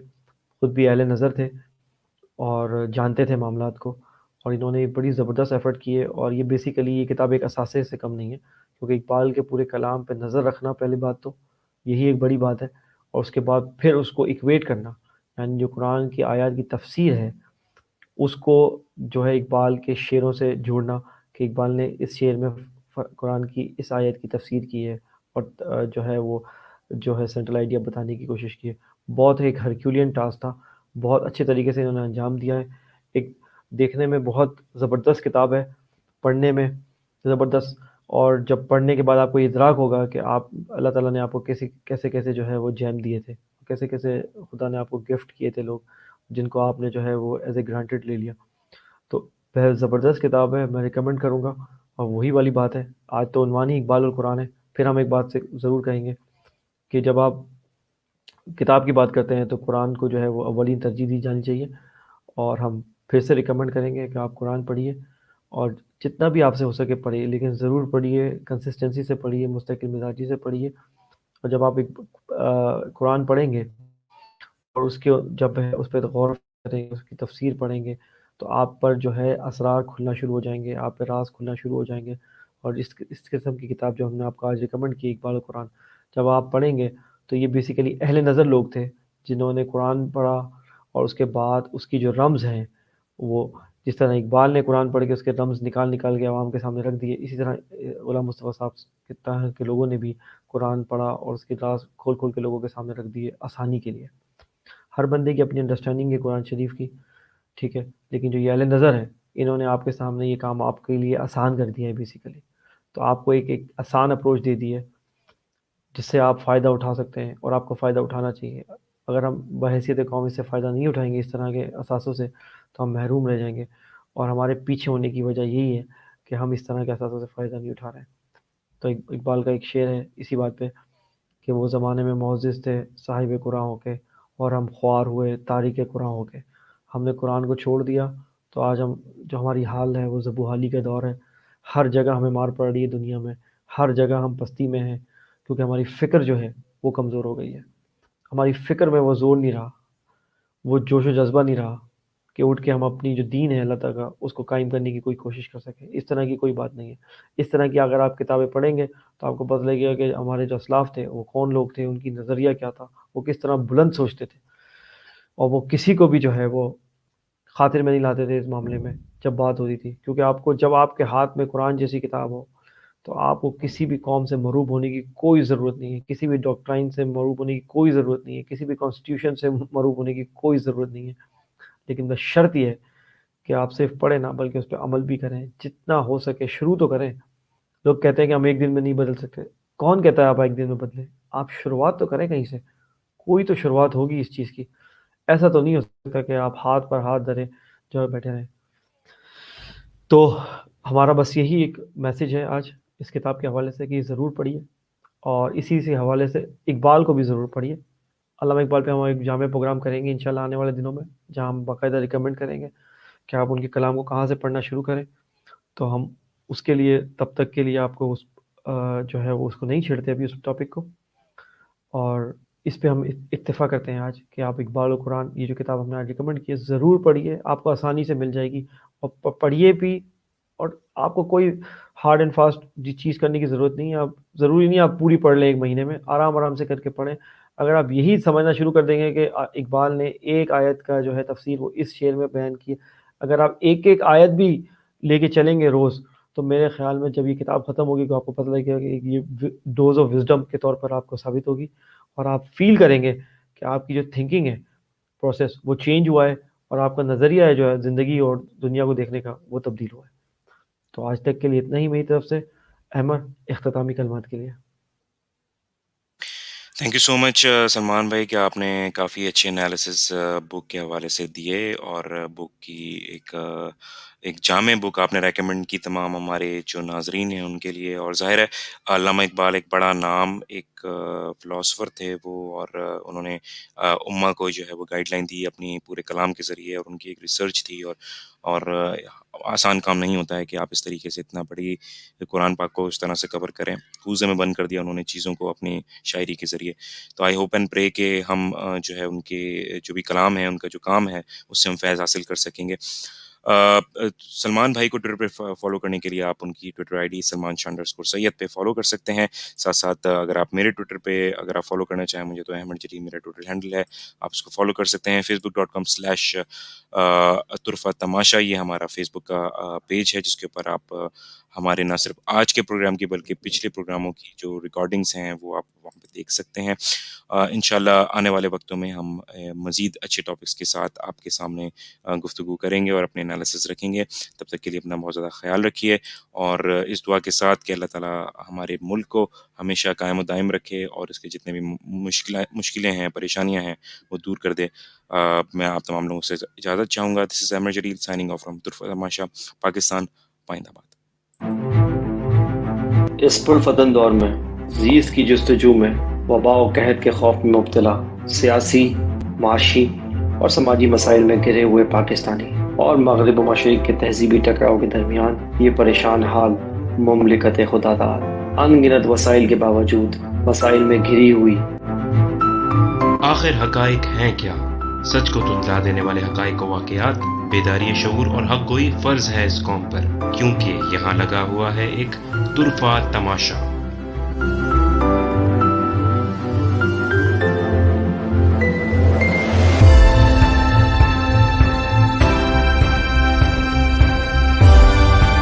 خود بھی اہل نظر تھے اور جانتے تھے معاملات کو، اور انہوں نے بڑی زبردست ایفرٹ کیے. اور یہ بیسیکلی یہ کتاب ایک اثاثے سے کم نہیں ہے، کیونکہ اقبال کے پورے کلام پہ نظر رکھنا پہلی بات تو یہی ایک بڑی بات ہے، اور اس کے بعد پھر اس کو ایکویٹ کرنا، یعنی جو قرآن کی آیات کی تفسیر ہے اس کو جو ہے اقبال کے شعروں سے جوڑنا، کہ اقبال نے اس شعر میں قرآن کی اس آیت کی تفسیر کی ہے، اور جو ہے وہ جو ہے سینٹرل آئیڈیا بتانے کی کوشش کی ہے. بہت ایک ہرکیولین ٹاسک تھا، بہت اچھے طریقے سے انہوں نے انجام دیا ہے. ایک دیکھنے میں بہت زبردست کتاب ہے، پڑھنے میں زبردست، اور جب پڑھنے کے بعد آپ کو یہ ادراک ہوگا کہ آپ، اللہ تعالیٰ نے آپ کو کیسے کیسے جو ہے وہ جیم دیے تھے، کیسے کیسے خدا نے آپ کو گفٹ کیے تھے لوگ جن کو آپ نے جو ہے وہ ایز اے گرانٹیڈ لے لیا. تو بہت زبردست کتاب ہے، میں ریکمینڈ کروں گا. اور وہی والی بات ہے، آج تو عنوان ہی اقبال القرآن ہے. پھر ہم ایک بات سے ضرور کہیں گے کہ جب آپ کتاب کی بات کرتے ہیں تو قرآن کو جو ہے وہ اولین ترجیح دی جانی چاہیے. اور ہم پھر سے ریکمینڈ کریں گے کہ آپ قرآن پڑھیے، اور جتنا بھی آپ سے ہو سکے پڑھیے، لیکن ضرور پڑھیے، کنسسٹنسی سے پڑھیے، مستقل مزاجی سے پڑھیے. اور جب آپ ایک قرآن پڑھیں گے اور اس کے جب ہے اس پہ غور کریں گے، اس کی تفسیر پڑھیں گے، تو آپ پر جو ہے اسرار کھلنا شروع ہو جائیں گے، آپ پہ راز کھلنا شروع ہو جائیں گے. اور اس قسم کی کتاب جو ہم نے آپ کو آج ریکمنڈ کی، اقبال القرآن، جب آپ پڑھیں گے تو یہ بیسیکلی اہل نظر لوگ تھے جنہوں نے قرآن پڑھا، اور اس کے بعد اس کی جو رمز ہیں، وہ جس طرح اقبال نے قرآن پڑھ کے اس کے رمز نکال کے عوام کے سامنے رکھ دیے، اسی طرح غلام مصطفیٰ صاحب کے طرح کے لوگوں نے بھی قرآن پڑھا اور اس کے راز کھول کے لوگوں کے سامنے رکھ دیے آسانی کے لیے. ہر بندے کی اپنی انڈرسٹینڈنگ ہے قرآن شریف کی، ٹھیک ہے، لیکن جو یہ اہل نظر ہے انہوں نے آپ کے سامنے یہ کام آپ کے لیے آسان کر دیا ہے بیسیکلی. تو آپ کو ایک آسان اپروچ دے دی ہے جس سے آپ فائدہ اٹھا سکتے ہیں، اور آپ کو فائدہ اٹھانا چاہیے. اگر ہم بحیثیت قوم اس سے فائدہ نہیں اٹھائیں گے اس طرح کے اثاثوں سے، تو ہم محروم رہ جائیں گے. اور ہمارے پیچھے ہونے کی وجہ یہی ہے کہ ہم اس طرح کے اثاثوں سے فائدہ نہیں اٹھا رہے ہیں. تو اقبال کا ایک شعر ہے اسی بات پہ کہ وہ زمانے میں معزز تھے صاحب قرآن ہو کے، اور ہم خوار ہوئے تاریک قرآن ہو کے. ہم نے قرآن کو چھوڑ دیا تو آج ہم، جو ہماری حال ہے وہ زبوحالی کا دور ہے. ہر جگہ ہمیں مار پڑ رہی ہے دنیا میں، ہر جگہ ہم پستی میں ہیں، کیونکہ ہماری فکر جو ہے وہ کمزور ہو گئی ہے. ہماری فکر میں وہ زور نہیں رہا، وہ جوش و جذبہ نہیں رہا کہ اٹھ کے ہم اپنی جو دین ہے اللہ تعالیٰ کا اس کو قائم کرنے کی کوئی کوشش کر سکیں. اس طرح کی کوئی بات نہیں ہے. اس طرح کی اگر آپ کتابیں پڑھیں گے تو آپ کو پتہ لگے گا کہ ہمارے جو اسلاف تھے وہ کون لوگ تھے، ان کی نظریہ کیا تھا، وہ کس طرح بلند سوچتے تھے، اور وہ کسی کو بھی جو ہے وہ خاطر میں نہیں لاتے تھے اس معاملے میں جب بات ہوتی تھی. کیونکہ آپ کو، جب آپ کے ہاتھ میں قرآن جیسی کتاب ہو تو آپ کو کسی بھی قوم سے مروب ہونے کی کوئی ضرورت نہیں ہے، کسی بھی ڈاکٹرائن سے مروب ہونے کی کوئی ضرورت نہیں ہے، کسی بھی کانسٹیٹیوشن سے مروب ہونے کی کوئی ضرورت نہیں ہے، لیکن بس شرط یہ ہے کہ آپ صرف پڑھیں نہ بلکہ اس پہ عمل بھی کریں، جتنا ہو سکے شروع تو کریں۔ لوگ کہتے ہیں کہ ہم ایک دن میں نہیں بدل سکتے، کون کہتا ہے آپ ایک دن میں بدلیں؟ آپ شروعات تو کریں کہیں سے، کوئی تو شروعات ہوگی اس چیز کی۔ ایسا تو نہیں ہو سکتا کہ آپ ہاتھ پر ہاتھ دھرے جو ہے بیٹھے رہیں۔ تو ہمارا بس یہی ایک میسج ہے آج اس کتاب کے حوالے سے کہ ضرور پڑھیے، اور اسی سے حوالے سے اقبال کو بھی ضرور پڑھیے۔ علامہ اقبال پہ ہم ایک جامع پروگرام کریں گے انشاءاللہ آنے والے دنوں میں، جہاں ہم باقاعدہ ریکمنڈ کریں گے کہ آپ ان کے کلام کو کہاں سے پڑھنا شروع کریں۔ تو ہم اس کے لیے تب تک کے لیے آپ کو اس جو ہے وہ اس کو نہیں چھیڑتے ابھی اس ٹاپک کو، اور اس پہ ہم اتفاق کرتے ہیں آج کہ آپ اقبال و قرآن یہ جو کتاب ہم نے آج ریکمنڈ کی ہے ضرور پڑھیے، آپ کو آسانی سے مل جائے گی، اور پڑھیے بھی، اور آپ کو کوئی ہارڈ اینڈ فاسٹ چیز کرنے کی ضرورت نہیں ہے۔ آپ ضروری نہیں آپ پوری پڑھ لیں ایک مہینے میں، آرام آرام سے کر کے پڑھیں۔ اگر آپ یہی سمجھنا شروع کر دیں گے کہ اقبال نے ایک آیت کا جو ہے تفسیر وہ اس شعر میں بیان کی، اگر آپ ایک ایک آیت بھی لے کے چلیں گے روز، تو میرے خیال میں جب یہ کتاب ختم ہوگی تو آپ کو پتہ لگے گا کہ یہ ڈوز آف وزڈم کے طور پر آپ کو ثابت ہوگی، اور آپ فیل کریں گے کہ آپ کی جو تھنکنگ ہے پروسیس وہ چینج ہوا ہے، اور آپ کا نظریہ ہے جو ہے زندگی اور دنیا کو دیکھنے کا وہ تبدیل ہوا ہے۔ تو آج تک کے لیے اتنا ہی میری طرف سے۔ احمد اختتامی کلمات کے لیے۔
تھینک یو سو مچ سلمان بھائی کہ آپ نے کافی اچھے انالیسز بک کے حوالے سے دیے، اور بک کی ایک جامع بک آپ نے ریکمینڈ کی تمام ہمارے جو ناظرین ہیں ان کے لیے۔ اور ظاہر ہے علامہ اقبال ایک بڑا نام، ایک فلاسفر تھے وہ، اور انہوں نے امہ کو جو ہے وہ گائیڈ لائن دی اپنی پورے کلام کے ذریعے، اور ان کی ایک ریسرچ تھی، اور آسان کام نہیں ہوتا ہے کہ آپ اس طریقے سے اتنا بڑی قرآن پاک کو اس طرح سے کور کریں۔ کوزے میں بند کر دیا انہوں نے چیزوں کو اپنی شاعری کے ذریعے۔ تو آئی ہوپ اینڈ پرے کہ ہم جو ہے ان کے جو بھی کلام ہے، ان کا جو کام ہے، اس سے ہم فیض حاصل کر سکیں گے۔ سلمان بھائی کو ٹویٹر پہ فالو کرنے کے لیے آپ ان کی ٹویٹر آئی ڈی سلمان_سید پہ فالو کر سکتے ہیں۔ ساتھ ساتھ اگر آپ میرے ٹویٹر پہ اگر آپ فالو کرنا چاہیں مجھے، تو احمد جلیل میرا ٹویٹر ہینڈل ہے، آپ اس کو فالو کر سکتے ہیں۔ facebook.com/طرفہ تماشا یہ ہمارا فیس بک کا پیج ہے، جس کے اوپر آپ ہمارے نہ صرف آج کے پروگرام کی بلکہ پچھلے پروگراموں کی جو ریکارڈنگز ہیں وہ آپ وہاں پہ دیکھ سکتے ہیں۔ انشاءاللہ آنے والے وقتوں میں ہم مزید اچھے ٹاپکس کے ساتھ آپ کے سامنے گفتگو کریں گے اور اپنے انالیسز رکھیں گے۔ تب تک کے لیے اپنا بہت زیادہ خیال رکھیے، اور اس دعا کے ساتھ کہ اللہ تعالیٰ ہمارے ملک کو ہمیشہ قائم و دائم رکھے، اور اس کے جتنے بھی مشکلیں ہیں، پریشانیاں ہیں، وہ دور کر دے۔ میں آپ تمام لوگوں سے اجازت چاہوں گا۔ دس از احمد جلیل سائننگ آف فرام طرفہ تماشا، پاکستان، پائند آباد۔
اس پرفتن دور میں زیست کی جستجو میں وبا و قحط کے خوف میں مبتلا سیاسی، معاشی اور سماجی مسائل میں گھرے ہوئے پاکستانی اور مغرب و مشرق کے تہذیبی ٹکراؤ کے درمیان یہ پریشان حال مملکت خدا داد ان گنت وسائل کے باوجود مسائل میں گھری ہوئی۔
آخر حقائق ہیں کیا؟ سچ کو تتلا دینے والے حقائق و واقعات، بیداری شعور اور حق گوئی فرض ہے اس قوم پر، کیونکہ یہاں لگا ہوا ہے ایک طرفہ تماشا۔